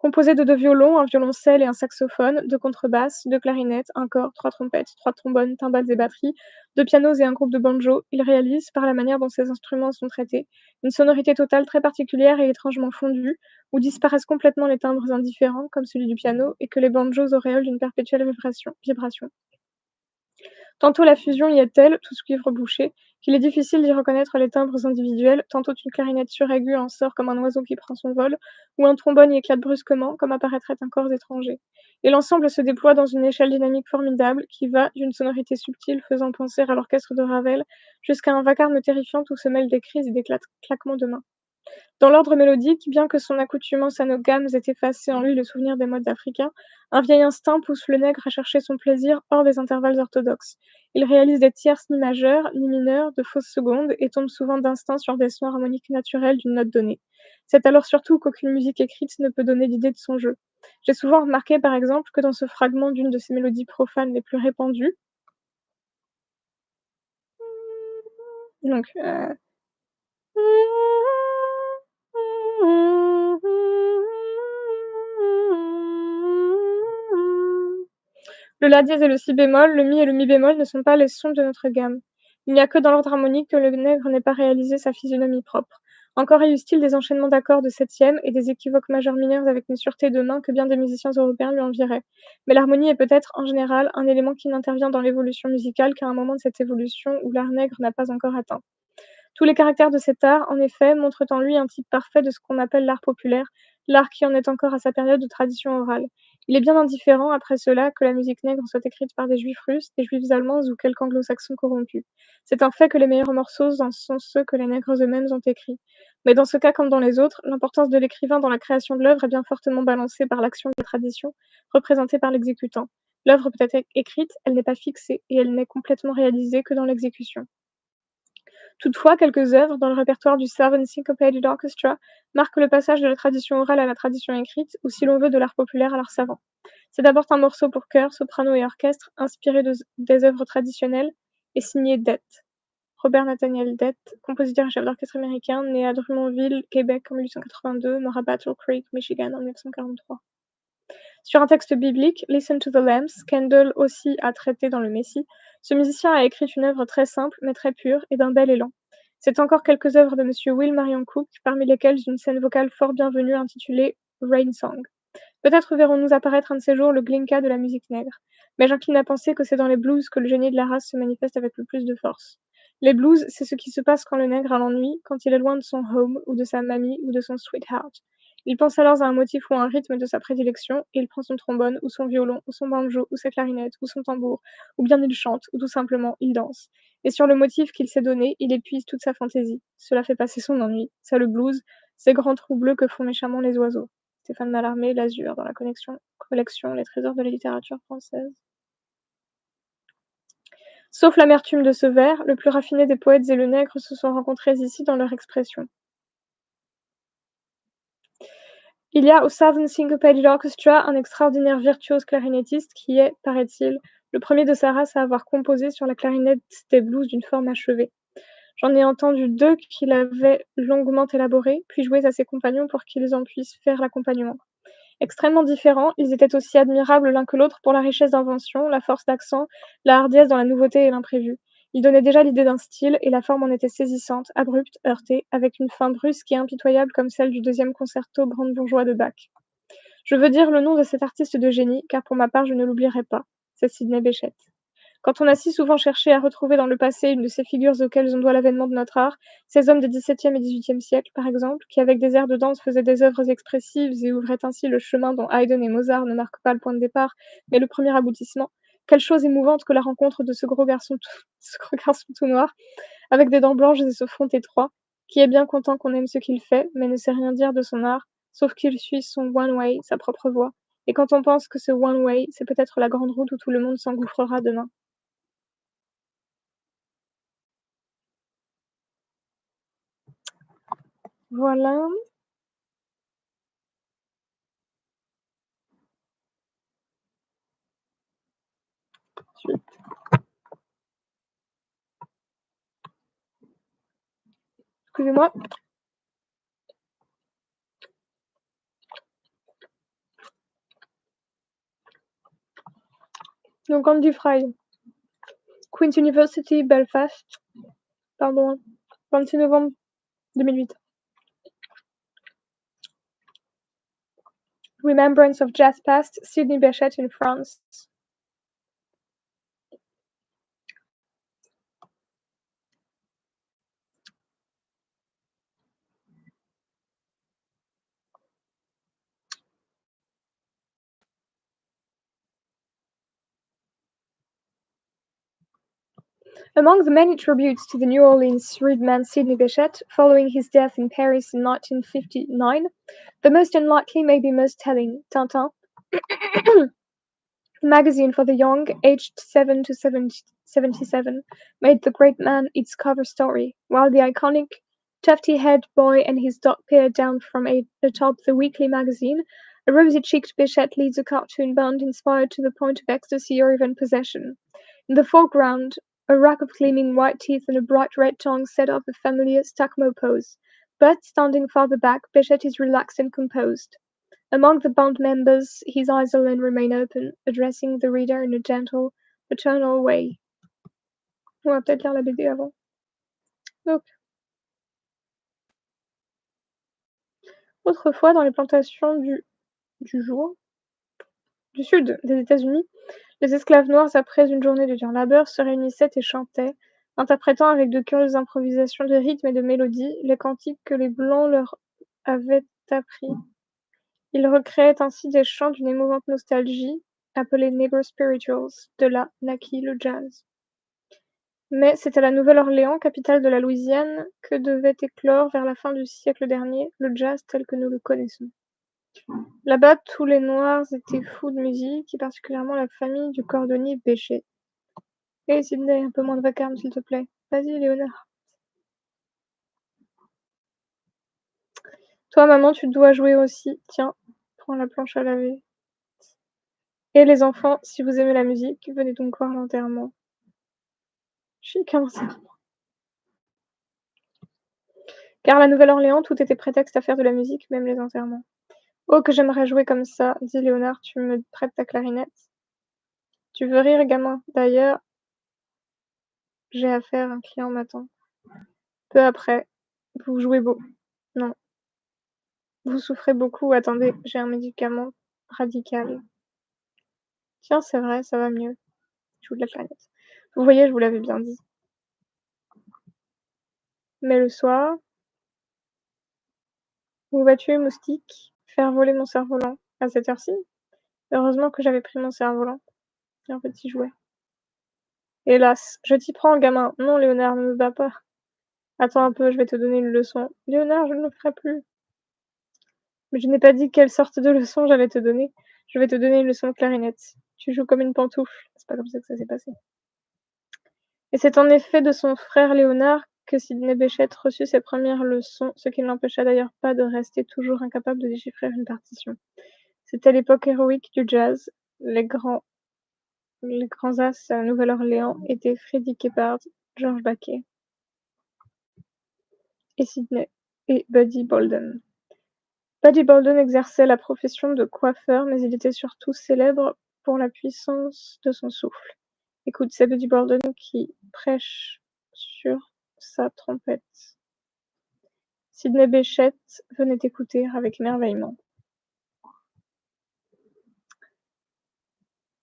Composé de deux violons, un violoncelle et un saxophone, deux contrebasses, deux clarinettes, un cor, trois trompettes, trois trombones, timbales et batteries, deux pianos et un groupe de banjo, il réalise, par la manière dont ces instruments sont traités, une sonorité totale très particulière et étrangement fondue, où disparaissent complètement les timbres indifférents, comme celui du piano, et que les banjos auréolent d'une perpétuelle vibration. Tantôt la fusion y est telle, tous cuivres bouchés, qu'il est difficile d'y reconnaître les timbres individuels, tantôt une clarinette suraiguë en sort comme un oiseau qui prend son vol, ou un trombone y éclate brusquement, comme apparaîtrait un corps étranger. Et l'ensemble se déploie dans une échelle dynamique formidable qui va d'une sonorité subtile faisant penser à l'orchestre de Ravel jusqu'à un vacarme terrifiant où se mêlent des cris et des claquements de mains. Dans l'ordre mélodique, bien que son accoutumance à nos gammes ait effacé en lui le souvenir des modes africains, un vieil instinct pousse le nègre à chercher son plaisir hors des intervalles orthodoxes. Il réalise des tierces ni majeures, ni mineures, de fausses secondes, et tombe souvent d'instinct sur des sons harmoniques naturels d'une note donnée. C'est alors surtout qu'aucune musique écrite ne peut donner l'idée de son jeu. J'ai souvent remarqué, par exemple, que dans ce fragment d'une de ces mélodies profanes les plus répandues, donc le la dièse et le si bémol, le mi et le mi bémol ne sont pas les sons de notre gamme. Il n'y a que dans l'ordre harmonique que le nègre n'ait pas réalisé sa physionomie propre. Encore y eut-il des enchaînements d'accords de septième et des équivoques majeurs mineurs avec une sûreté de main que bien des musiciens européens lui envieraient. Mais l'harmonie est peut-être, en général, un élément qui n'intervient dans l'évolution musicale qu'à un moment de cette évolution où l'art nègre n'a pas encore atteint. Tous les caractères de cet art, en effet, montrent en lui un type parfait de ce qu'on appelle l'art populaire, l'art qui en est encore à sa période de tradition orale. Il est bien indifférent, après cela, que la musique nègre soit écrite par des juifs russes, des juifs allemands ou quelques anglo-saxons corrompus. C'est un fait que les meilleurs morceaux en sont ceux que les nègres eux-mêmes ont écrits. Mais dans ce cas comme dans les autres, l'importance de l'écrivain dans la création de l'œuvre est bien fortement balancée par l'action et la tradition, représentée par l'exécutant. L'œuvre peut être écrite, elle n'est pas fixée, et elle n'est complètement réalisée que dans l'exécution. Toutefois, quelques œuvres, dans le répertoire du Southern Syncopated Orchestra, marquent le passage de la tradition orale à la tradition écrite, ou si l'on veut de l'art populaire à l'art savant. C'est d'abord un morceau pour chœur, soprano et orchestre, inspiré des œuvres traditionnelles, et signé Det. Robert Nathaniel Det, compositeur et chef d'orchestre américain, né à Drummondville, Québec en 1882, mort à Battle Creek, Michigan en 1943. Sur un texte biblique, Listen to the Lambs, qu'Handel aussi a traité dans le Messie, ce musicien a écrit une œuvre très simple mais très pure et d'un bel élan. C'est encore quelques œuvres de Monsieur Will Marion Cook, parmi lesquelles une scène vocale fort bienvenue intitulée Rain Song. Peut-être verrons-nous apparaître un de ces jours le Glinka de la musique nègre, mais j'incline à penser que c'est dans les blues que le génie de la race se manifeste avec le plus de force. Les blues, c'est ce qui se passe quand le nègre a l'ennui, quand il est loin de son home, ou de sa mamie, ou de son sweetheart. Il pense alors à un motif ou à un rythme de sa prédilection, et il prend son trombone, ou son violon, ou son banjo, ou sa clarinette, ou son tambour, ou bien il chante, ou tout simplement il danse. Et sur le motif qu'il s'est donné, il épuise toute sa fantaisie. Cela fait passer son ennui. C'est le blues, ces grands trous bleus que font méchamment les oiseaux. Stéphane Mallarmé, L'Azur, dans la collection Les trésors de la littérature française. Sauf l'amertume de ce vers, le plus raffiné des poètes et le nègre se sont rencontrés ici dans leur expression. Il y a au Southern Syncopated Orchestra un extraordinaire virtuose clarinettiste qui est, paraît-il, le premier de sa race à avoir composé sur la clarinette des blues d'une forme achevée. J'en ai entendu deux qu'il avait longuement élaborés, puis joués à ses compagnons pour qu'ils en puissent faire l'accompagnement. Extrêmement différents, ils étaient aussi admirables l'un que l'autre pour la richesse d'invention, la force d'accent, la hardiesse dans la nouveauté et l'imprévu. Ils donnaient déjà l'idée d'un style, et la forme en était saisissante, abrupte, heurtée, avec une fin brusque et impitoyable comme celle du deuxième concerto brandebourgeois de Bach. Je veux dire le nom de cet artiste de génie, car pour ma part je ne l'oublierai pas. C'est Sidney Bechet. Quand on a si souvent cherché à retrouver dans le passé une de ces figures auxquelles on doit l'avènement de notre art, ces hommes des XVIIe et XVIIIe siècles, par exemple, qui avec des airs de danse faisaient des œuvres expressives et ouvraient ainsi le chemin dont Haydn et Mozart ne marquent pas le point de départ, mais le premier aboutissement, quelle chose émouvante que la rencontre de ce gros garçon ce gros garçon tout noir, avec des dents blanches et ce front étroit, qui est bien content qu'on aime ce qu'il fait, mais ne sait rien dire de son art, sauf qu'il suit son one way, sa propre voie. Et quand on pense que ce one way, c'est peut-être la grande route où tout le monde s'engouffrera demain. Voilà. Excusez-moi. Donc Andy Fry, Queen's University, Belfast, pardon, 26 novembre 2008. Remembrance of Jazz Past, Sidney Bechet in France. Among the many tributes to the New Orleans reedman Sidney Bechet following his death in Paris in 1959, the most unlikely may be most telling. Tintin, magazine for the young, aged 7 to 77, made the great man its cover story, while the iconic tufty-haired boy and his dog peer down from atop the weekly magazine, a rosy-cheeked Bichette leads a cartoon bound inspired to the point of ecstasy or even possession. In the foreground, a rack of gleaming white teeth and a bright red tongue set off the familiar Stackmo pose, but standing farther back, Bichette is relaxed and composed. Among the band members, his eyes alone remain open, addressing the reader in a gentle, paternal way. On va peut-être lire la BD avant. Donc, autrefois, dans les plantations du sud des États-Unis, les esclaves noirs, après une journée de dur labeur, se réunissaient et chantaient, interprétant avec de curieuses improvisations de rythmes et de mélodies les cantiques que les Blancs leur avaient appris. Ils recréaient ainsi des chants d'une émouvante nostalgie, appelés Negro Spirituals, de là naquit le jazz. Mais c'est à la Nouvelle-Orléans, capitale de la Louisiane, que devait éclore vers la fin du siècle dernier le jazz tel que nous le connaissons. Là-bas, tous les Noirs étaient fous de musique, et particulièrement la famille du cordonnier Bechet. Hé Sydney, un peu moins de vacarme s'il te plaît. Vas-y Léonard. Toi maman, tu dois jouer aussi. Tiens, prends la planche à laver. Et les enfants, si vous aimez la musique, venez donc voir l'enterrement. Chic enseignement. Car à la Nouvelle-Orléans, tout était prétexte à faire de la musique, même les enterrements. Oh, que j'aimerais jouer comme ça, dit Léonard, tu me prêtes ta clarinette. Tu veux rire, gamin? D'ailleurs, j'ai affaire, un client m'attend. Peu après, vous jouez beau. Non. Vous souffrez beaucoup, attendez, j'ai un médicament radical. Tiens, c'est vrai, ça va mieux. Je joue de la clarinette. Vous voyez, je vous l'avais bien dit. Mais le soir, où vas-tu, moustique? Faire voler mon cerf-volant. À cette heure-ci? Heureusement que j'avais pris mon cerf-volant. Un petit jouet. Hélas, je t'y prends, gamin. Non, Léonard, ne me bats pas. Attends un peu, je vais te donner une leçon. Léonard, je ne le ferai plus. Mais je n'ai pas dit quelle sorte de leçon j'allais te donner. Je vais te donner une leçon de clarinette. Tu joues comme une pantoufle. C'est pas comme ça que ça s'est passé. Et c'est en effet de son frère Léonard que Sidney Bechet reçut ses premières leçons, ce qui ne l'empêcha d'ailleurs pas de rester toujours incapable de déchiffrer une partition. C'était l'époque héroïque du jazz. Les grands as à Nouvelle-Orléans étaient Freddie Keppard, George Baker et Sidney et Buddy Bolden. Buddy Bolden exerçait la profession de coiffeur, mais il était surtout célèbre pour la puissance de son souffle. Écoute, c'est Buddy Bolden qui prêche sur sa trompette. Sidney Bechet venait écouter avec émerveillement.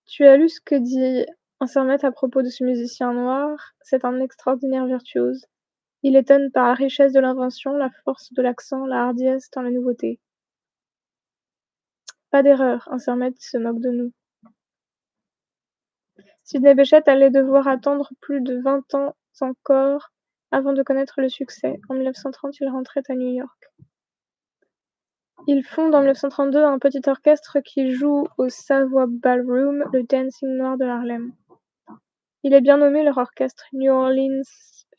Tu as lu ce que dit Internet à propos de ce musicien noir? C'est un extraordinaire virtuose. Il étonne par la richesse de l'invention, la force de l'accent, la hardiesse dans la nouveauté. Pas d'erreur, Internet se moque de nous. Sidney Bechet allait devoir attendre plus de 20 ans encore avant de connaître le succès. En 1930, il rentrait à New York. Il fonde en 1932 un petit orchestre qui joue au Savoy Ballroom, le dancing noir de Harlem. Il est bien nommé leur orchestre New Orleans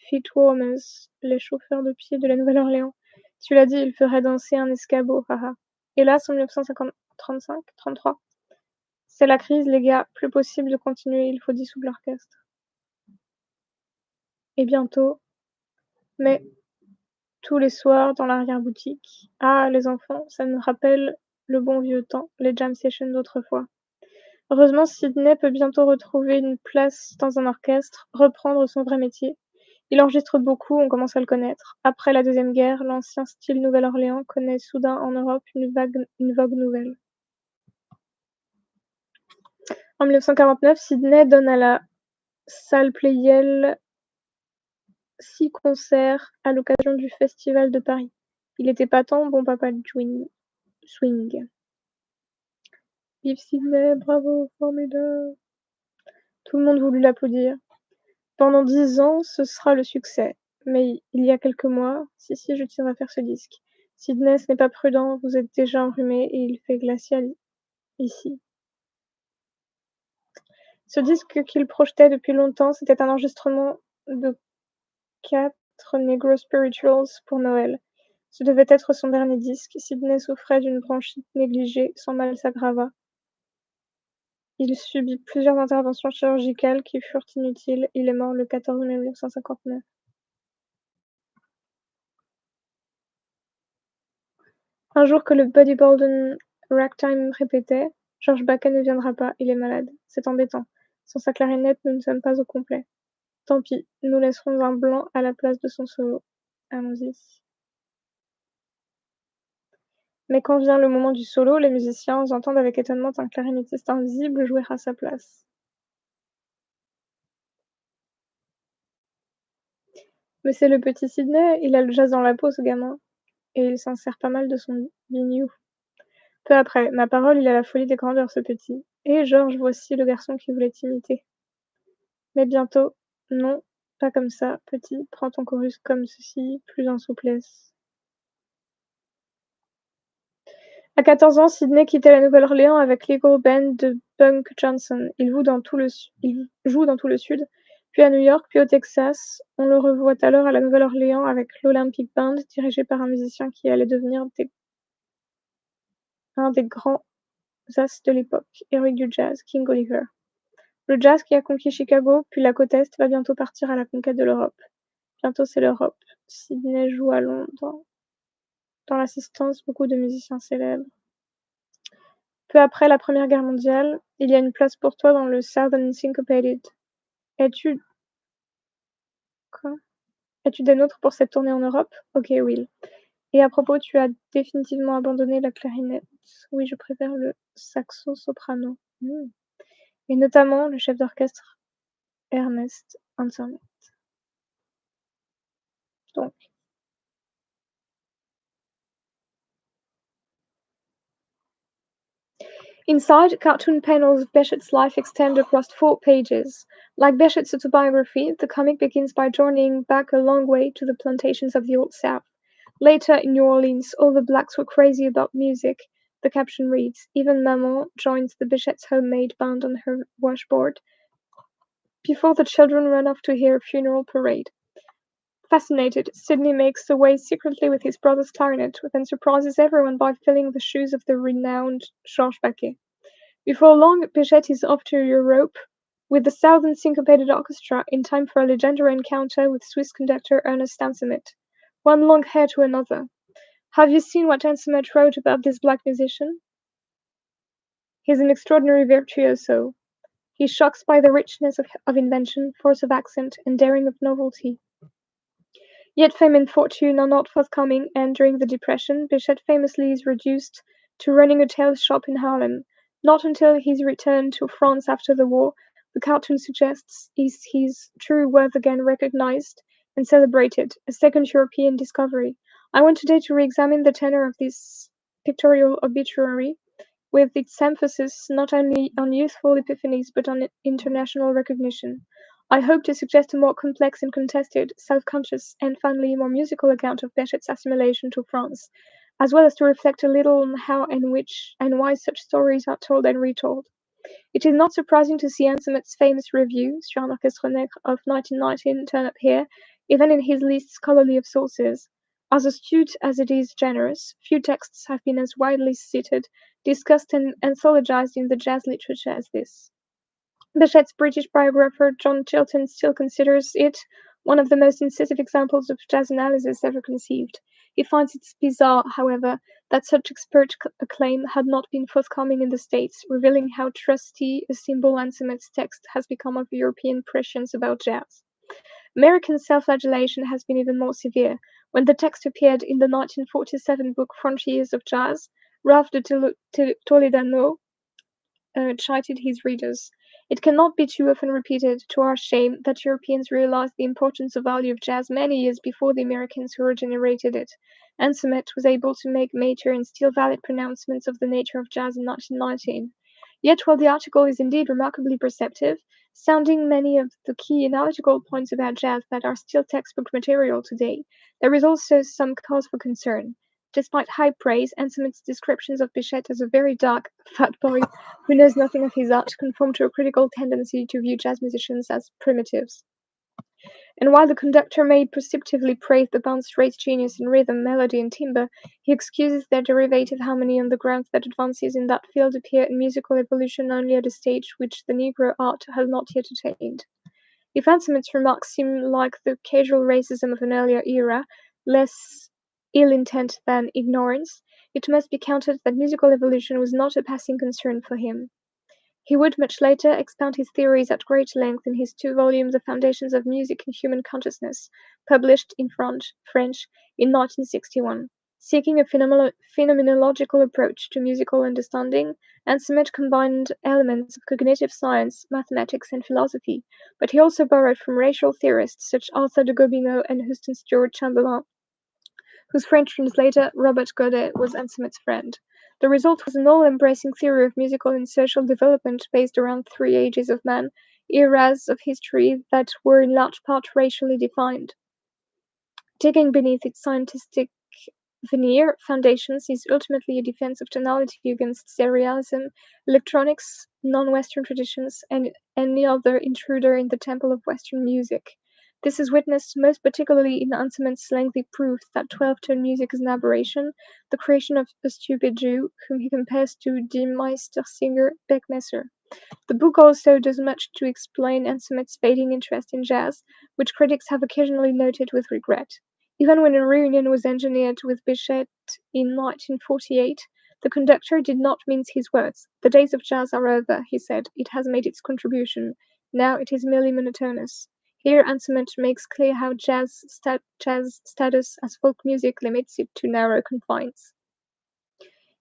Feetwarmers, les chauffeurs de pied de la Nouvelle-Orléans. Tu l'as dit, il ferait danser un escabeau, haha. Hélas, en 1935-33, c'est la crise, les gars, plus possible de continuer, il faut dissoudre l'orchestre. Et bientôt, mais tous les soirs dans l'arrière-boutique. Ah, les enfants, ça me rappelle le bon vieux temps, les jam sessions d'autrefois. Heureusement, Sidney peut bientôt retrouver une place dans un orchestre, reprendre son vrai métier. Il enregistre beaucoup, on commence à le connaître. Après la Deuxième Guerre, l'ancien style Nouvelle-Orléans connaît soudain en Europe une vogue nouvelle. En 1949, Sidney donne à la salle Pleyel 6 concerts à l'occasion du Festival de Paris. Il était épatant, bon papa de swing. Vive Sidney, bravo, formidable. Tout le monde voulut l'applaudir. Pendant 10 ans, ce sera le succès. Mais il y a quelques mois, si, je tiens à faire ce disque. Sydney, ce n'est pas prudent, vous êtes déjà enrhumé et il fait glacial ici. Ce disque qu'il projetait depuis longtemps, c'était un enregistrement de 4 Negro Spirituals pour Noël. Ce devait être son dernier disque. Sydney souffrait d'une bronchite négligée, son mal s'aggrava. Il subit plusieurs interventions chirurgicales qui furent inutiles. Il est mort le 14 mai 1959. Un jour que le Buddy Bolden ragtime répétait: George Baca ne viendra pas, il est malade. C'est embêtant. Sans sa clarinette, nous ne sommes pas au complet. Tant pis, nous laisserons un blanc à la place de son solo. Allons-y. Mais quand vient le moment du solo, les musiciens entendent avec étonnement un clarinettiste invisible jouer à sa place. Mais c'est le petit Sydney, il a le jazz dans la peau, ce gamin. Et il s'en sert pas mal de son biniou. Peu après, ma parole, il a la folie des grandeurs, ce petit. Et Georges, voici le garçon qui voulait t'imiter. Mais bientôt, non, pas comme ça, petit, prends ton chorus comme ceci, plus en souplesse. À 14 ans, Sydney quittait la Nouvelle-Orléans avec l'Eagle Band de Bunk Johnson. Il joue dans tout le sud, puis à New York, puis au Texas. On le revoit alors à la Nouvelle-Orléans avec l'Olympic Band, dirigé par un musicien qui allait devenir un des grands as de l'époque, héroïque du jazz, King Oliver. Le jazz qui a conquis Chicago, puis la côte Est, va bientôt partir à la conquête de l'Europe. Bientôt c'est l'Europe. Sydney joue à Londres. Dans l'assistance, beaucoup de musiciens célèbres. Peu après la Première Guerre mondiale, il y a une place pour toi dans le Southern Syncopated. Es-tu quoi? Es-tu des nôtres pour cette tournée en Europe? Ok, Will. Et à propos, tu as définitivement abandonné la clarinette. Oui, je préfère le saxo soprano. Et notamment le chef d'orchestre Ernest Ansermet. Donc, inside, cartoon panels of Bechet's life extend across 4 pages. Like Bechet's autobiography, the comic begins by journeying back a long way to the plantations of the Old South. Later, in New Orleans, all the blacks were crazy about music. The caption reads, even Maman joins the Bechet's homemade band on her washboard before the children run off to hear a funeral parade. Fascinated, Sidney makes away secretly with his brother's clarinet, then surprises everyone by filling the shoes of the renowned Georges Bechet. Before long, Bechet is off to Europe with the Southern Syncopated Orchestra in time for a legendary encounter with Swiss conductor Ernest Ansermet. One long hair to another. Have you seen what Ansermet wrote about this black musician? He's an extraordinary virtuoso. He shocks by the richness of invention, force of accent, and daring of novelty. Yet fame and fortune are not forthcoming, and during the Depression, Bechet famously is reduced to running a tailor shop in Harlem. Not until his return to France after the war, the cartoon suggests, is his true worth again recognized and celebrated, a second European discovery. I want today to re-examine the tenor of this pictorial obituary, with its emphasis not only on youthful epiphanies but on international recognition. I hope to suggest a more complex and contested, self-conscious, and finally more musical account of Bechet's assimilation to France, as well as to reflect a little on how and which and why such stories are told and retold. It is not surprising to see Ansermet's famous review, Sur un orchestre nègre of 1919, turn up here, even in his least scholarly of sources. As astute as it is generous, few texts have been as widely cited, discussed, and anthologized in the jazz literature as this. Bechet's British biographer John Chilton still considers it one of the most incisive examples of jazz analysis ever conceived. He finds it bizarre, however, that such expert acclaim had not been forthcoming in the States, revealing how trusty a symbol Ansermet's text has become of European prescience about jazz. American self-flagellation has been even more severe. When the text appeared in the 1947 book Frontiers of Jazz, Ralph de Toledano chided his readers. It cannot be too often repeated, to our shame, that Europeans realized the importance and value of jazz many years before the Americans who originated it. Ansermet was able to make major and still valid pronouncements of the nature of jazz in 1919. Yet while the article is indeed remarkably perceptive, sounding many of the key analytical points about jazz that are still textbook material today. There is also some cause for concern. Despite high praise, Anselm's descriptions of Bechet as a very dark, fat boy who knows nothing of his art conform to a critical tendency to view jazz musicians as primitives. And while the conductor may perceptively praise the band's raised genius in rhythm, melody, and timbre, he excuses their derivative harmony on the grounds that advances in that field appear in musical evolution only at a stage which the Negro art has not yet attained. If Anselm's remarks seem like the casual racism of an earlier era, less ill intent than ignorance, it must be counted that musical evolution was not a passing concern for him. He would much later expound his theories at great length in his two volumes The Foundations of Music and Human Consciousness, published in French in 1961. Seeking a phenomenological approach to musical understanding, Anselmet combined elements of cognitive science, mathematics, and philosophy, but he also borrowed from racial theorists such as Arthur de Gobineau and Houston Stewart Chamberlain, whose French translator, Robert Godet, was Anselmet's friend. The result was an all-embracing theory of musical and social development based around three ages of man, eras of history that were in large part racially defined. Digging beneath its scientific veneer, Foundations is ultimately a defense of tonality against serialism, electronics, non-Western traditions, and any other intruder in the temple of Western music. This is witnessed most particularly in Anselm's lengthy proof that 12-tone music is an aberration, the creation of a stupid Jew, whom he compares to Die Meistersinger Beckmesser. The book also does much to explain Anselm's fading interest in jazz, which critics have occasionally noted with regret. Even when a reunion was engineered with Bechet in 1948, the conductor did not mince his words. The days of jazz are over, he said. It has made its contribution. Now it is merely monotonous. Here Anselmet makes clear how jazz status as folk music limits it to narrow confines.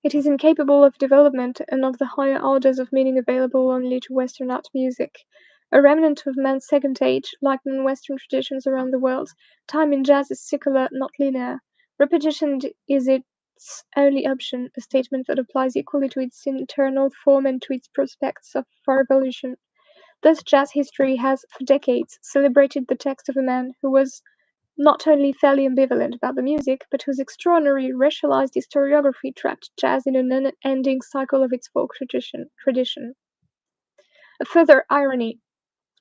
It is incapable of development and of the higher orders of meaning available only to Western art music. A remnant of man's second age, like non-Western traditions around the world, time in jazz is secular, not linear. Repetition is its only option, a statement that applies equally to its internal form and to its prospects for evolution. Thus jazz history has, for decades, celebrated the text of a man who was not only fairly ambivalent about the music, but whose extraordinary racialized historiography trapped jazz in an unending cycle of its folk tradition. A further irony,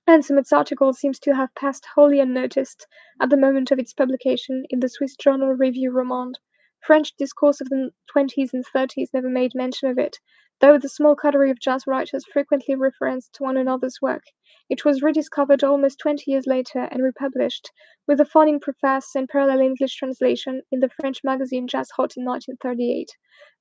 Anselmet's article seems to have passed wholly unnoticed at the moment of its publication in the Swiss journal Revue Romande. French discourse of the 20s and 30s never made mention of it, though the small coterie of jazz writers frequently referenced one another's work. It was rediscovered almost 20 years later and republished, with a fawning preface and parallel English translation, in the French magazine Jazz Hot in 1938.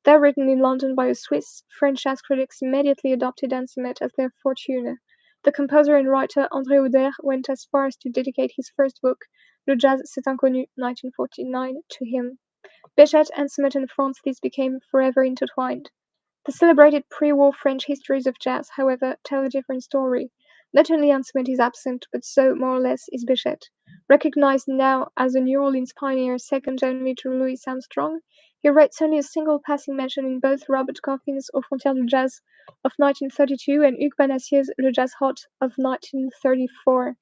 Though written in London by a Swiss, French jazz critics immediately adopted Anselmet as their fortuner. The composer and writer André Auder went as far as to dedicate his first book, Le Jazz c'est inconnu, 1949, to him. Bechet, Anselmet, and France these became forever intertwined. The celebrated pre-war French histories of jazz, however, tell a different story. Not only Anselmet is absent, but so, more or less, is Bechet. Recognized now as a New Orleans pioneer second only to Louis Armstrong, he writes only a single passing mention in both Robert Coffin's Aux Frontières du Jazz of 1932 and Hugues Panassier's Le Jazz Hot of 1934.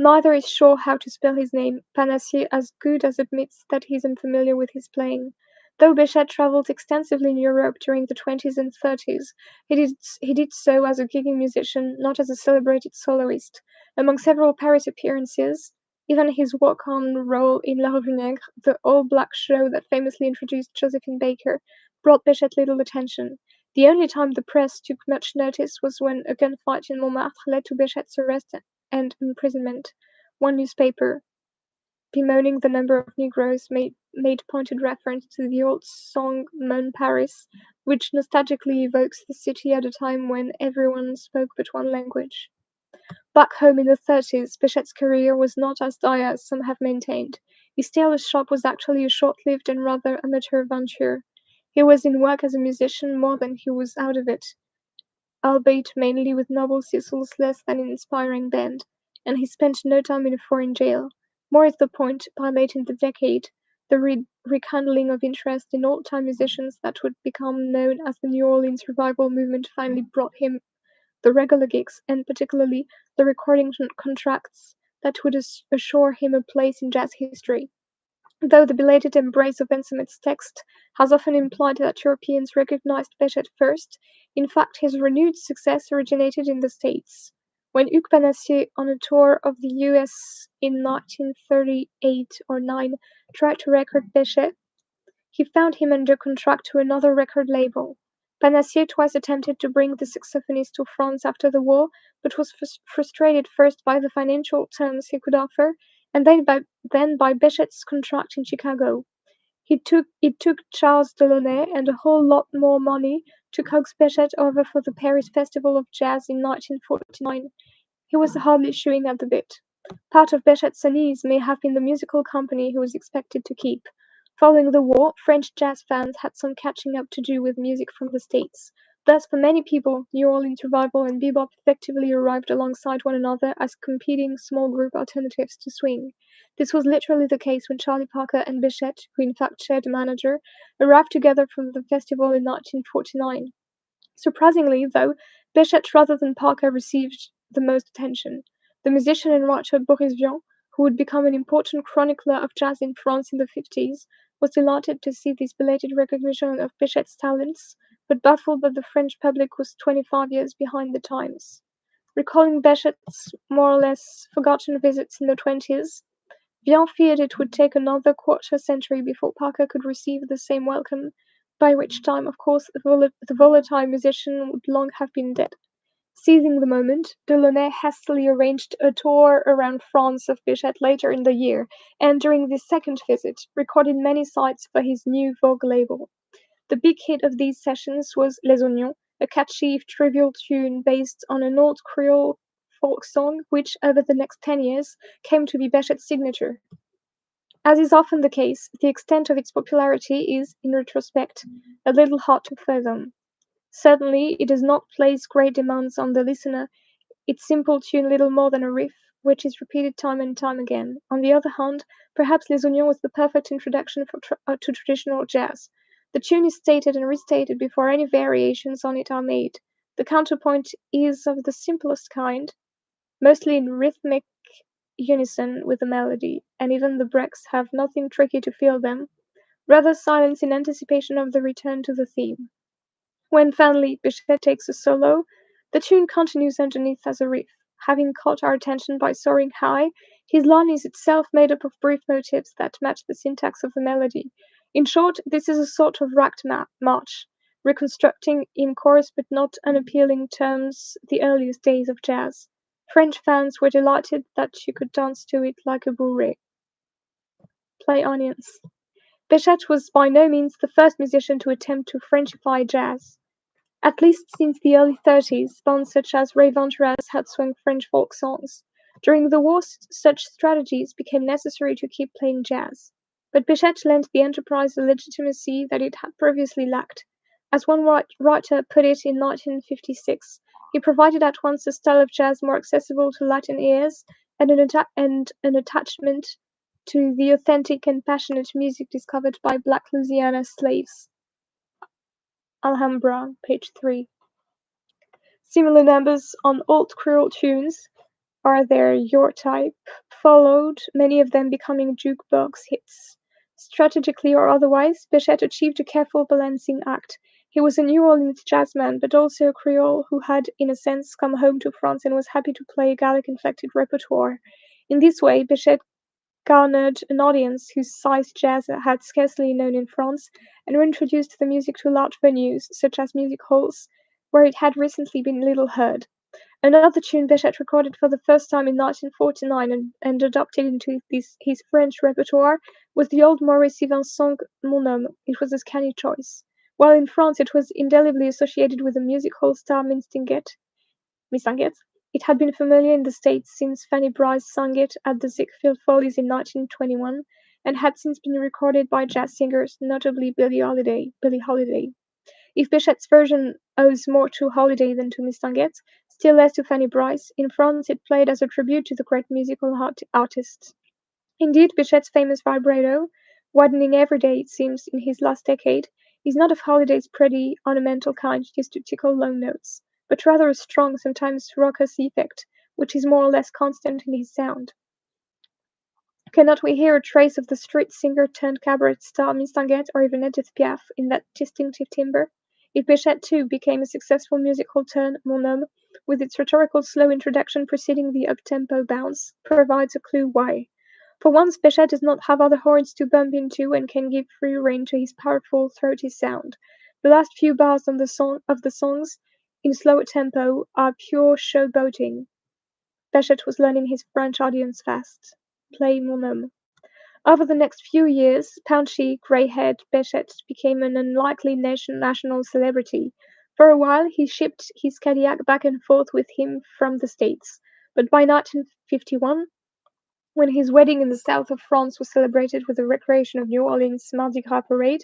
Neither is sure how to spell his name. Panassier as good as admits that he is unfamiliar with his playing. Though Bechet travelled extensively in Europe during the 20s and 30s, he did so as a gigging musician, not as a celebrated soloist. Among several Paris appearances, even his walk-on role in La Revue Negre, the all-black show that famously introduced Josephine Baker, brought Bechet little attention. The only time the press took much notice was when a gunfight in Montmartre led to Bechet's arrest and imprisonment. One newspaper, bemoaning the number of Negroes, made pointed reference to the old song Mon Paris, which nostalgically evokes the city at a time when everyone spoke but one language. Back home in the 30s, Bechet's career was not as dire as some have maintained. His tailor shop was actually a short-lived and rather amateur venture. He was in work as a musician more than he was out of it, albeit mainly with Noble Cecil's less than inspiring band, and he spent no time in a foreign jail. More is the point, by late in the decade, the rekindling of interest in old-time musicians that would become known as the New Orleans Revival movement finally brought him the regular gigs, and particularly the recording contracts that would assure him a place in jazz history. Though the belated embrace of Bensemet's text has often implied that Europeans recognized Bechet first, in fact his renewed success originated in the States. When Hugues Panassier, on a tour of the US in 1938 or 9, tried to record Bechet, he found him under contract to another record label. Panassier twice attempted to bring the saxophonist to France after the war, but was frustrated first by the financial terms he could offer, and then by Bechet's contract in Chicago. It took Charles Delaunay and a whole lot more money to coax Bechet over for the Paris Festival of Jazz in 1949. He was hardly chewing at the bit. Part of Bechet's unease may have been the musical company he was expected to keep. Following the war, French jazz fans had some catching up to do with music from the States. Thus, for many people, New Orleans revival and bebop effectively arrived alongside one another as competing small group alternatives to swing. This was literally the case when Charlie Parker and Bechet, who in fact shared a manager, arrived together from the festival in 1949. Surprisingly, though, Bechet rather than Parker received the most attention. The musician and writer Boris Vian, who would become an important chronicler of jazz in France in the 50s, was delighted to see this belated recognition of Bechet's talents, but baffled that the French public was 25 years behind the times. Recalling Bechet's more or less forgotten visits in the 20s, Vian feared it would take another quarter-century before Parker could receive the same welcome, by which time, of course, the volatile musician would long have been dead. Seizing the moment, Delaunay hastily arranged a tour around France of Bechet later in the year, and during this second visit, recorded many sides for his new Vogue label. The big hit of these sessions was Les Oignons, a catchy, trivial tune based on an old Creole folk song, which, over the next 10 years, came to be Bechet's signature. As is often the case, the extent of its popularity is, in retrospect, a little hard to fathom. Certainly, it does not place great demands on the listener, its simple tune little more than a riff, which is repeated time and time again. On the other hand, perhaps Les Oignons was the perfect introduction to traditional jazz. The tune is stated and restated before any variations on it are made. The counterpoint is of the simplest kind, mostly in rhythmic unison with the melody, and even the breaks have nothing tricky to fill them, rather silence in anticipation of the return to the theme. When finally Bechet takes a solo, the tune continues underneath as a riff. Having caught our attention by soaring high, his line is itself made up of brief motifs that match the syntax of the melody. In short, this is a sort of racked march, reconstructing in coarse but not unappealing terms the earliest days of jazz. French fans were delighted that you could dance to it like a bourrée. Play onions. Bechet was by no means the first musician to attempt to Frenchify jazz. At least since the early 30s, bands such as Ray Venturas had swung French folk songs. During the war, such strategies became necessary to keep playing jazz. But Bechet lent the enterprise a legitimacy that it had previously lacked. As one writer put it in 1956, he provided at once a style of jazz more accessible to Latin ears and an attachment to the authentic and passionate music discovered by Black Louisiana slaves. Alhambra, page 3. Similar numbers on old Creole tunes are there your type followed, many of them becoming jukebox hits. Strategically or otherwise, Bechet achieved a careful balancing act. He was a New Orleans jazzman, but also a Creole who had, in a sense, come home to France and was happy to play a Gallic-inflected repertoire. In this way, Bechet garnered an audience whose size jazz had scarcely known in France, and reintroduced the music to large venues, such as music halls, where it had recently been little heard. Another tune Bechet recorded for the first time in 1949 and adopted into his French repertoire was the old Maurice Evans song Mon Homme. It was a canny choice. While in France it was indelibly associated with the music hall star Mistinguett, it had been familiar in the States since Fanny Brice sang it at the Ziegfeld Follies in 1921, and had since been recorded by jazz singers, notably Billie Holiday. If Bechet's version owes more to Holiday than to Mistinguett, still less to Fanny Brice, in France it played as a tribute to the great musical artist. Indeed, Bechet's famous vibrato, widening every day it seems in his last decade, is not of Holiday's pretty, ornamental kind used to tickle low notes. but rather a strong, sometimes raucous effect, which is more or less constant in his sound. Cannot we hear a trace of the street singer turned cabaret star Mistinguett or even Edith Piaf in that distinctive timbre? If Bechet too became a successful musical turn, Mon Homme, with its rhetorical slow introduction preceding the up-tempo bounce, provides a clue why. For once, Bechet does not have other horns to bump into and can give free rein to his powerful, throaty sound. The last few bars of the songs, in slower tempo, are pure showboating. Bechet was learning his French audience fast. Play Mon Homme. Over the next few years, paunchy, grey-haired Bechet became an unlikely national celebrity. For a while, he shipped his Cadillac back and forth with him from the States, but by 1951, when his wedding in the south of France was celebrated with the recreation of New Orleans' Mardi Gras parade,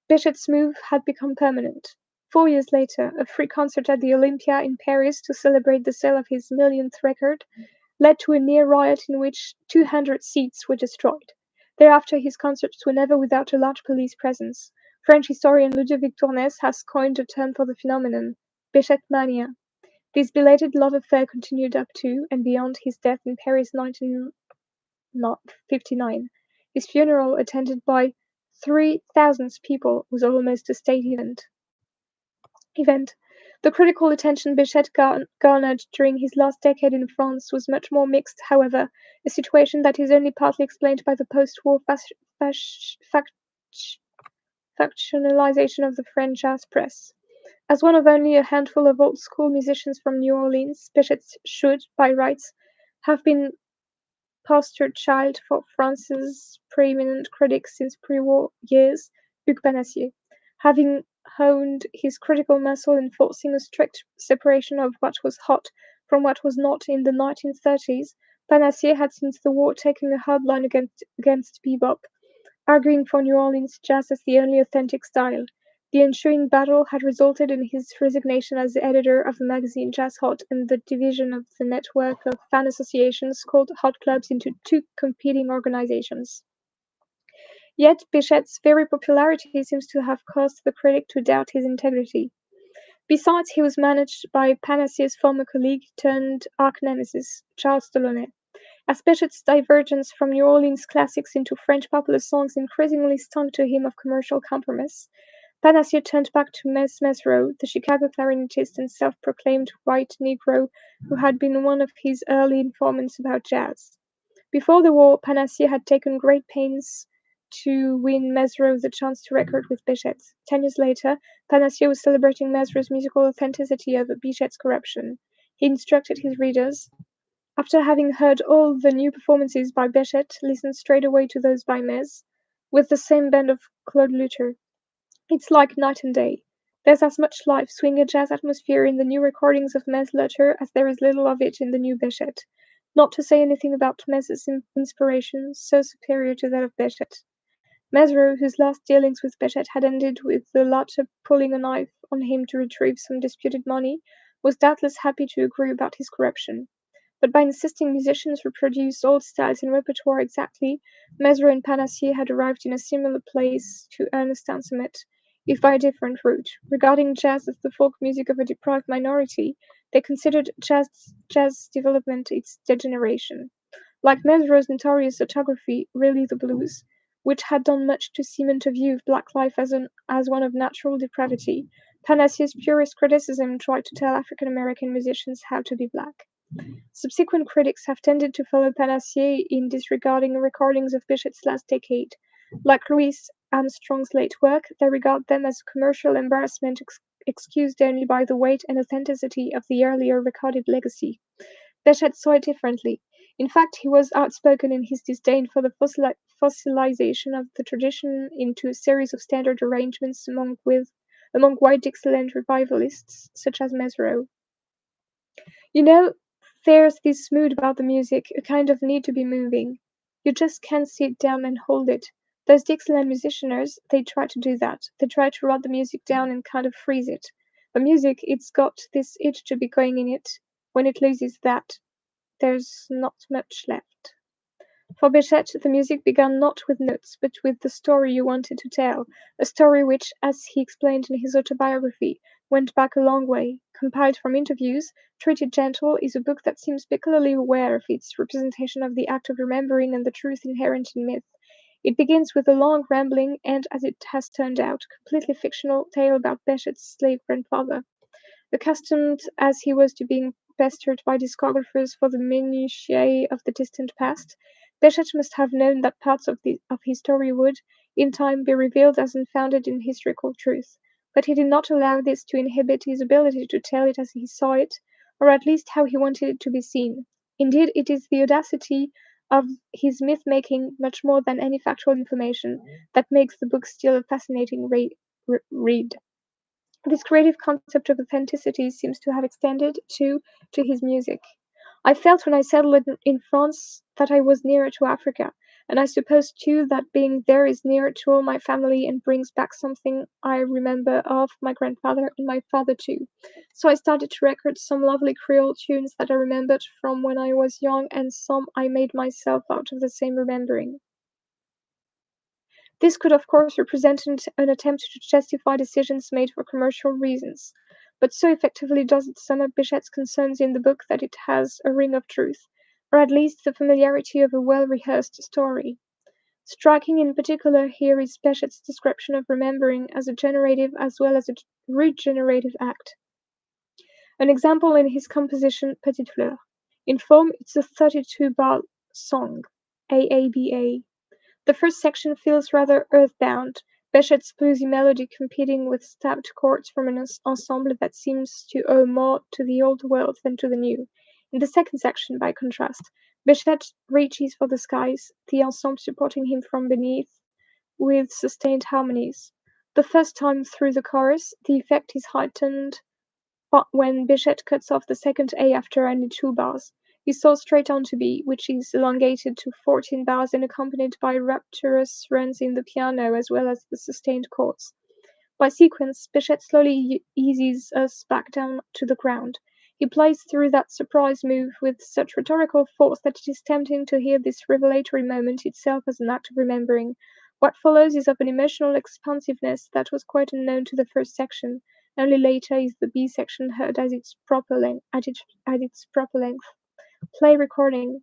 Bechet's move had become permanent. 4 years later, a free concert at the Olympia in Paris to celebrate the sale of his millionth record led to a near riot in which 200 seats were destroyed. Thereafter, his concerts were never without a large police presence. French historian Ludovic Tournès has coined a term for the phenomenon, Bechet mania. This belated love affair continued up to and beyond his death in Paris 1959. His funeral, attended by 3,000 people, was almost a state event. The critical attention Bechet garnered during his last decade in France was much more mixed, however, a situation that is only partly explained by the post-war factionalization of the French jazz press. As one of only a handful of old-school musicians from New Orleans, Bechet should, by rights, have been poster child for France's preeminent critic since pre-war years, Hugues Panassier. Having honed his critical muscle in forcing a strict separation of what was hot from what was not in the 1930s, Panassier had since the war taken a hard line against bebop, arguing for New Orleans jazz as the only authentic style. The ensuing battle had resulted in his resignation as the editor of the magazine Jazz Hot and the division of the network of fan associations called Hot Clubs into two competing organizations. Yet Bechet's very popularity seems to have caused the critic to doubt his integrity. Besides, he was managed by Panassier's former colleague turned arch-nemesis, Charles Delaunay. As Bechet's divergence from New Orleans classics into French popular songs increasingly stung to him of commercial compromise, Panassier turned back to Mez Mezzrow, the Chicago clarinetist and self-proclaimed white Negro who had been one of his early informants about jazz. Before the war, Panassier had taken great pains to win Mezzrow the chance to record with Bechet. 10 years later, Panassier was celebrating Mezzrow's musical authenticity over Bechet's corruption. He instructed his readers, after having heard all the new performances by Bechet, listen straight away to those by Mez, with the same band of Claude Luther. It's like night and day. There's as much live, swinger jazz atmosphere in the new recordings of Mez Luther as there is little of it in the new Bechet. Not to say anything about Mez's inspiration, so superior to that of Bechet. Mezzrow, whose last dealings with Bechet had ended with the latter pulling a knife on him to retrieve some disputed money, was doubtless happy to agree about his corruption. But by insisting musicians reproduce old styles and repertoire exactly, Mezzrow and Panassier had arrived in a similar place to Ernest Ansermet, if by a different route. Regarding jazz as the folk music of a deprived minority, they considered jazz development its degeneration. Like Mezzrow's notorious autography, Really the Blues, which had done much to cement a view of black life as one of natural depravity, Panassier's purist criticism tried to tell African American musicians how to be black. Subsequent critics have tended to follow Panassier in disregarding recordings of Bechet's last decade. Like Louis Armstrong's late work, they regard them as a commercial embarrassment excused only by the weight and authenticity of the earlier recorded legacy. Bechet saw it differently. In fact, he was outspoken in his disdain for the fossilization of the tradition into a series of standard arrangements among white Dixieland revivalists such as Mezzrow. You know, there's this mood about the music, a kind of need to be moving. You just can't sit down and hold it. Those Dixieland musicianers, they try to do that. They try to rot the music down and kind of freeze it. But music, it's got this itch to be going in it. When it loses that, there's not much left. For Bechet, the music began not with notes, but with the story you wanted to tell, a story which, as he explained in his autobiography, went back a long way. Compiled from interviews, Treated Gentle is a book that seems peculiarly aware of its representation of the act of remembering and the truth inherent in myth. It begins with a long, rambling, and, as it has turned out, completely fictional tale about Bechet's slave grandfather. Accustomed as he was to being pestered by discographers for the minutiae of the distant past, Bechet must have known that parts of his story would, in time, be revealed as unfounded in historical truth. But he did not allow this to inhibit his ability to tell it as he saw it, or at least how he wanted it to be seen. Indeed, it is the audacity of his myth-making, much more than any factual information, that makes the book still a fascinating read. This creative concept of authenticity seems to have extended, too, to his music. I felt when I settled in France that I was nearer to Africa, and I suppose, too, that being there is nearer to all my family and brings back something I remember of my grandfather and my father, too. So I started to record some lovely Creole tunes that I remembered from when I was young, and some I made myself out of the same remembering. This could of course represent an attempt to justify decisions made for commercial reasons, but so effectively does it sum up Bichet's concerns in the book that it has a ring of truth, or at least the familiarity of a well-rehearsed story. Striking in particular here is Bichet's description of remembering as a generative as well as a regenerative act. An example in his composition Petite Fleur. In form, it's a 32-bar song, AABA. The first section feels rather earthbound, Bechet's bluesy melody competing with stout chords from an ensemble that seems to owe more to the old world than to the new. In the second section, by contrast, Bechet reaches for the skies, the ensemble supporting him from beneath with sustained harmonies. The first time through the chorus, the effect is heightened but when Bechet cuts off the second A after only 2 bars, he saws straight on to B, which is elongated to 14 bars and accompanied by rapturous runs in the piano as well as the sustained chords. By sequence, Bechet slowly eases us back down to the ground. He plays through that surprise move with such rhetorical force that it is tempting to hear this revelatory moment itself as an act of remembering. What follows is of an emotional expansiveness that was quite unknown to the first section. Only later is the B section heard at its proper length. Play recording.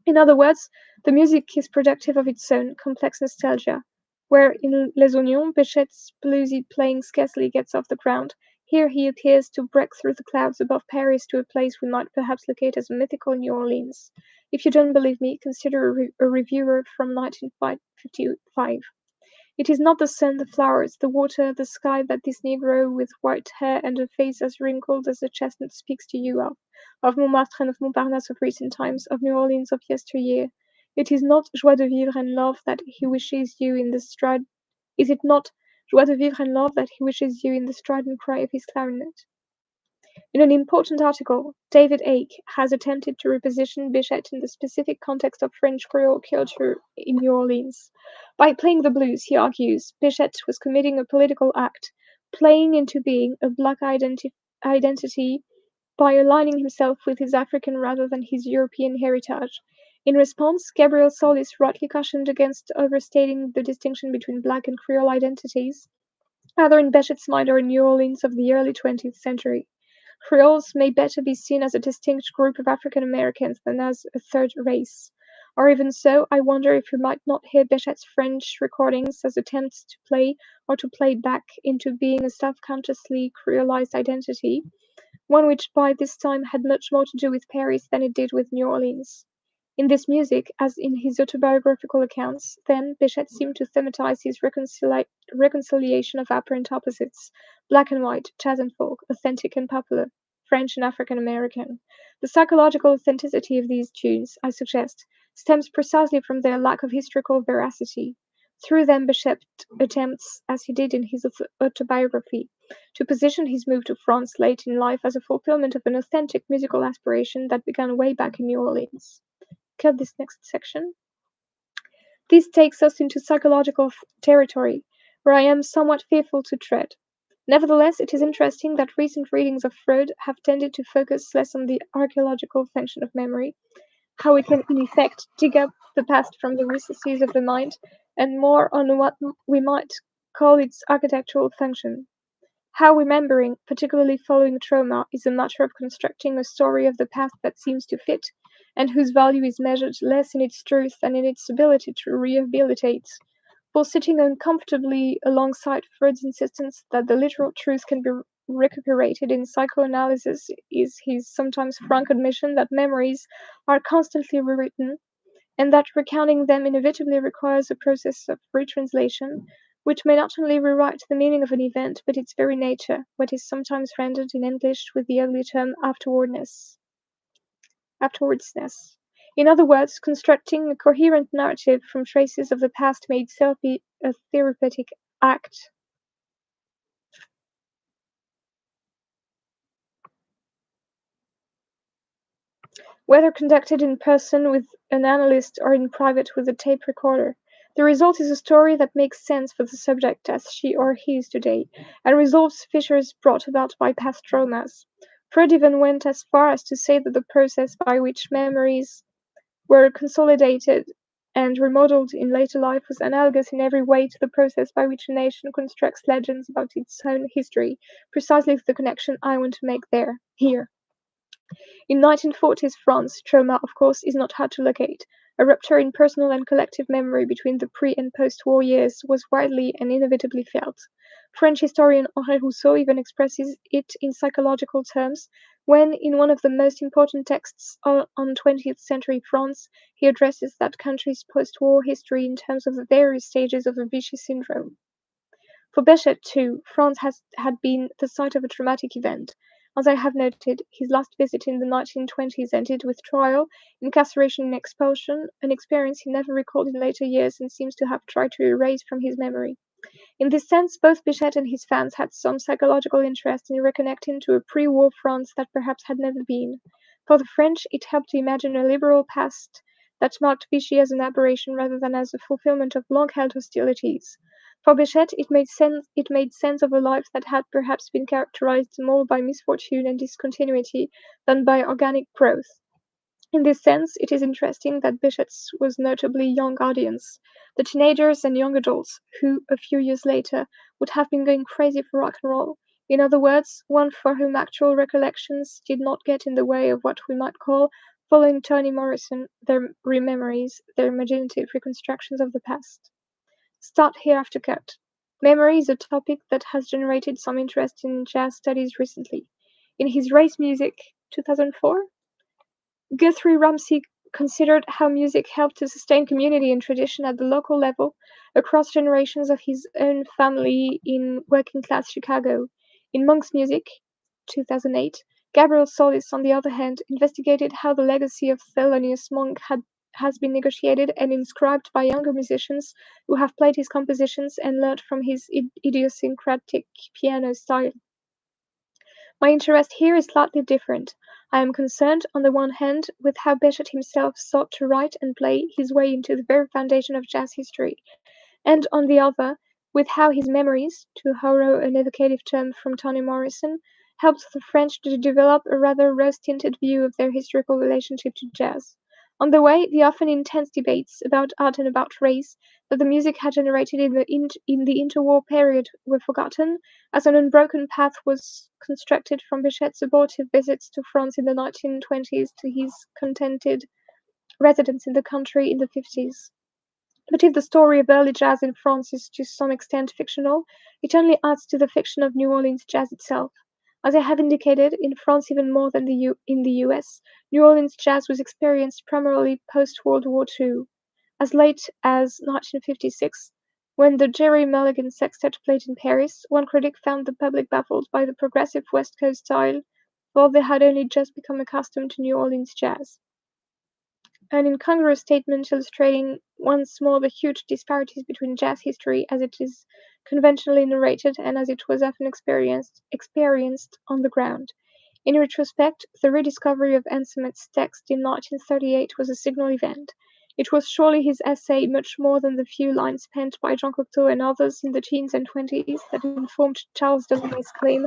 In other words, the music is productive of its own complex nostalgia. Where in Les Oignons, Bechet's bluesy playing scarcely gets off the ground, here he appears to break through the clouds above Paris to a place we might perhaps locate as mythical New Orleans. If you don't believe me, consider a reviewer from 1955. It is not the sun, the flowers, the water, the sky that this negro with white hair and a face as wrinkled as a chestnut speaks to you of Montmartre and of Montparnasse of recent times, of New Orleans of yesteryear. It is not joie de vivre and love that he wishes you in the stride. Is it not joie de vivre and love that he wishes you in the strident cry of his clarinet? In an important article, David Ake has attempted to reposition Bechet in the specific context of French Creole culture in New Orleans. By playing the blues, he argues, Bechet was committing a political act, playing into being a black identity by aligning himself with his African rather than his European heritage. In response, Gabriel Solis rightly cautioned against overstating the distinction between black and Creole identities, either in Bechet's mind or in New Orleans of the early 20th century. Creoles may better be seen as a distinct group of African Americans than as a third race. Or even so, I wonder if we might not hear Bechet's French recordings as attempts to play or to play back into being a self-consciously creolized identity, one which by this time had much more to do with Paris than it did with New Orleans. In this music, as in his autobiographical accounts, then, Bechet seemed to thematize his reconciliation of apparent opposites, black and white, jazz and folk, authentic and popular, French and African American. The psychological authenticity of these tunes, I suggest, stems precisely from their lack of historical veracity. Through them, Bechet attempts, as he did in his autobiography, to position his move to France late in life as a fulfillment of an authentic musical aspiration that began way back in New Orleans. Cut this next section. This takes us into psychological territory, where I am somewhat fearful to tread. Nevertheless, it is interesting that recent readings of Freud have tended to focus less on the archaeological function of memory, how we can, in effect, dig up the past from the recesses of the mind, and more on what we might call its architectural function. How remembering, particularly following trauma, is a matter of constructing a story of the past that seems to fit, and whose value is measured less in its truth than in its ability to rehabilitate. For sitting uncomfortably alongside Freud's insistence that the literal truth can be recuperated in psychoanalysis is his sometimes frank admission that memories are constantly rewritten, and that recounting them inevitably requires a process of retranslation, which may not only rewrite the meaning of an event, but its very nature, what is sometimes rendered in English with the ugly term afterwardsness. In other words, constructing a coherent narrative from traces of the past may itself be a therapeutic act. Whether conducted in person with an analyst or in private with a tape recorder. The result is a story that makes sense for the subject as she or he is today, and resolves fissures brought about by past traumas. Freud even went as far as to say that the process by which memories were consolidated and remodeled in later life was analogous in every way to the process by which a nation constructs legends about its own history, precisely the connection I want to make here. In 1940s France, trauma, of course, is not hard to locate. A rupture in personal and collective memory between the pre and post war years was widely and inevitably felt. French historian Henri Rousseau even expresses it in psychological terms when, in one of the most important texts on 20th century France, he addresses that country's post war history in terms of the various stages of the Vichy syndrome. For Bechet, too, France had been the site of a traumatic event. As I have noted, his last visit in the 1920s ended with trial, incarceration and expulsion, an experience he never recalled in later years and seems to have tried to erase from his memory. In this sense, both Bechet and his fans had some psychological interest in reconnecting to a pre-war France that perhaps had never been. For the French, it helped to imagine a liberal past that marked Vichy as an aberration rather than as a fulfillment of long-held hostilities. For Bechet, it made sense of a life that had perhaps been characterized more by misfortune and discontinuity than by organic growth. In this sense, it is interesting that Bechet's was notably young audience, the teenagers and young adults who, a few years later, would have been going crazy for rock and roll. In other words, one for whom actual recollections did not get in the way of what we might call, following Toni Morrison, their rememories, their imaginative reconstructions of the past. Start here after cut. Memory is a topic that has generated some interest in jazz studies recently. In his Race Music 2004, Guthrie Ramsey considered how music helped to sustain community and tradition at the local level across generations of his own family in working-class Chicago. In Monk's Music, 2008, Gabriel Solis, on the other hand, investigated how the legacy of Thelonious Monk has been negotiated and inscribed by younger musicians who have played his compositions and learned from his idiosyncratic piano style. My interest here is slightly different. I am concerned, on the one hand, with how Bechet himself sought to write and play his way into the very foundation of jazz history, and on the other, with how his memories, to borrow an evocative term from Toni Morrison, helped the French to develop a rather rose-tinted view of their historical relationship to jazz. On the way, the often intense debates about art and about race that the music had generated in the interwar period were forgotten, as an unbroken path was constructed from Bechet's abortive visits to France in the 1920s to his contented residence in the country in the 50s. But if the story of early jazz in France is to some extent fictional, it only adds to the fiction of New Orleans jazz itself. As I have indicated, in France even more than in the US, New Orleans jazz was experienced primarily post-World War II. As late as 1956, when the Jerry Mulligan Sextet played in Paris, one critic found the public baffled by the progressive West Coast style, for they had only just become accustomed to New Orleans jazz. An incongruous statement illustrating once more the huge disparities between jazz history as it is conventionally narrated and as it was often experienced on the ground. In retrospect, the rediscovery of Ansemet's text in 1938 was a signal event. It was surely his essay much more than the few lines penned by Jean Cocteau and others in the teens and 20s that informed Charles Delaunay's claim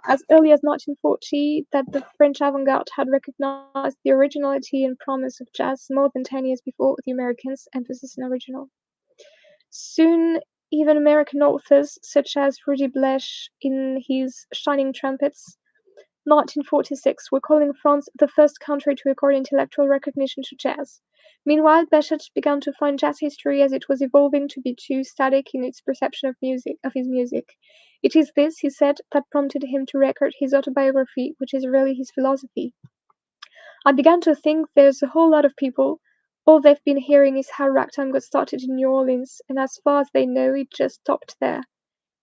As early as 1940, that the French avant-garde had recognized the originality and promise of jazz more than 10 years before the Americans' emphasis on original. Soon, even American authors, such as Rudy Blesch in his Shining Trumpets, 1946, were calling France the first country to accord intellectual recognition to jazz. Meanwhile, Bechet began to find jazz history as it was evolving to be too static in its perception of his music. It is this, he said, that prompted him to record his autobiography, which is really his philosophy. I began to think there's a whole lot of people, all they've been hearing is how ragtime got started in New Orleans, and as far as they know, it just stopped there.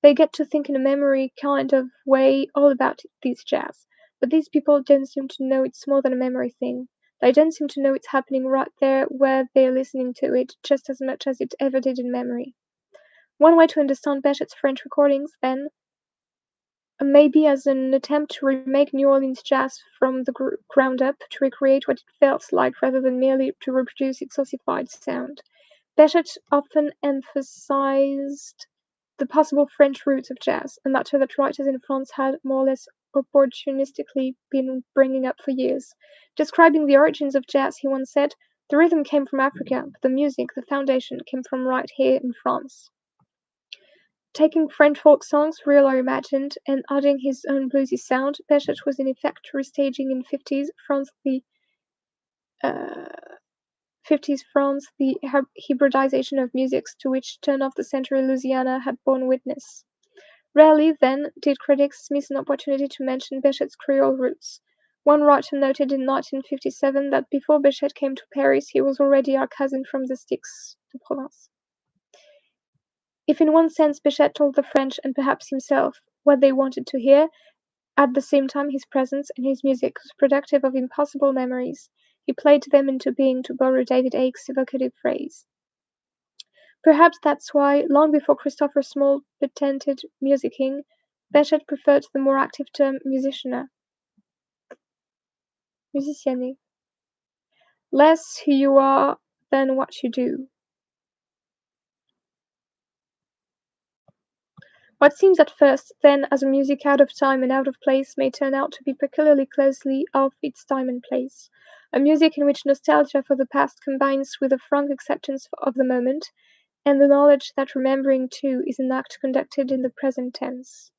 They get to think in a memory kind of way all about this jazz, but these people don't seem to know it's more than a memory thing. They don't seem to know it's happening right there where they're listening to it just as much as it ever did in memory. One way to understand Bechet's French recordings, then, may be as an attempt to remake New Orleans jazz from the ground up, to recreate what it felt like rather than merely to reproduce its ossified sound. Bechet often emphasized the possible French roots of jazz, a matter that writers in France had more or less opportunistically been bringing up for years. Describing the origins of jazz, he once said, "The rhythm came from Africa, but the music, the foundation, came from right here in France." Taking French folk songs, real or imagined, and adding his own bluesy sound, Bechet was in effect restaging in uh, 50s France the hybridization of musics to which turn-of-the-century Louisiana had borne witness. Rarely, then, did critics miss an opportunity to mention Bechet's Creole roots. One writer noted in 1957 that before Bechet came to Paris, he was already our cousin from the sticks de Provence. If in one sense Bechet told the French, and perhaps himself, what they wanted to hear, at the same time his presence and his music was productive of impossible memories. He played them into being, to borrow David Icke's evocative phrase. Perhaps that's why, long before Christopher Small patented musicking, Bechet preferred the more active term musicienne, less who you are than what you do. What seems at first, then, as a music out of time and out of place may turn out to be peculiarly closely of its time and place. A music in which nostalgia for the past combines with a frank acceptance of the moment, and the knowledge that remembering, too, is an act conducted in the present tense.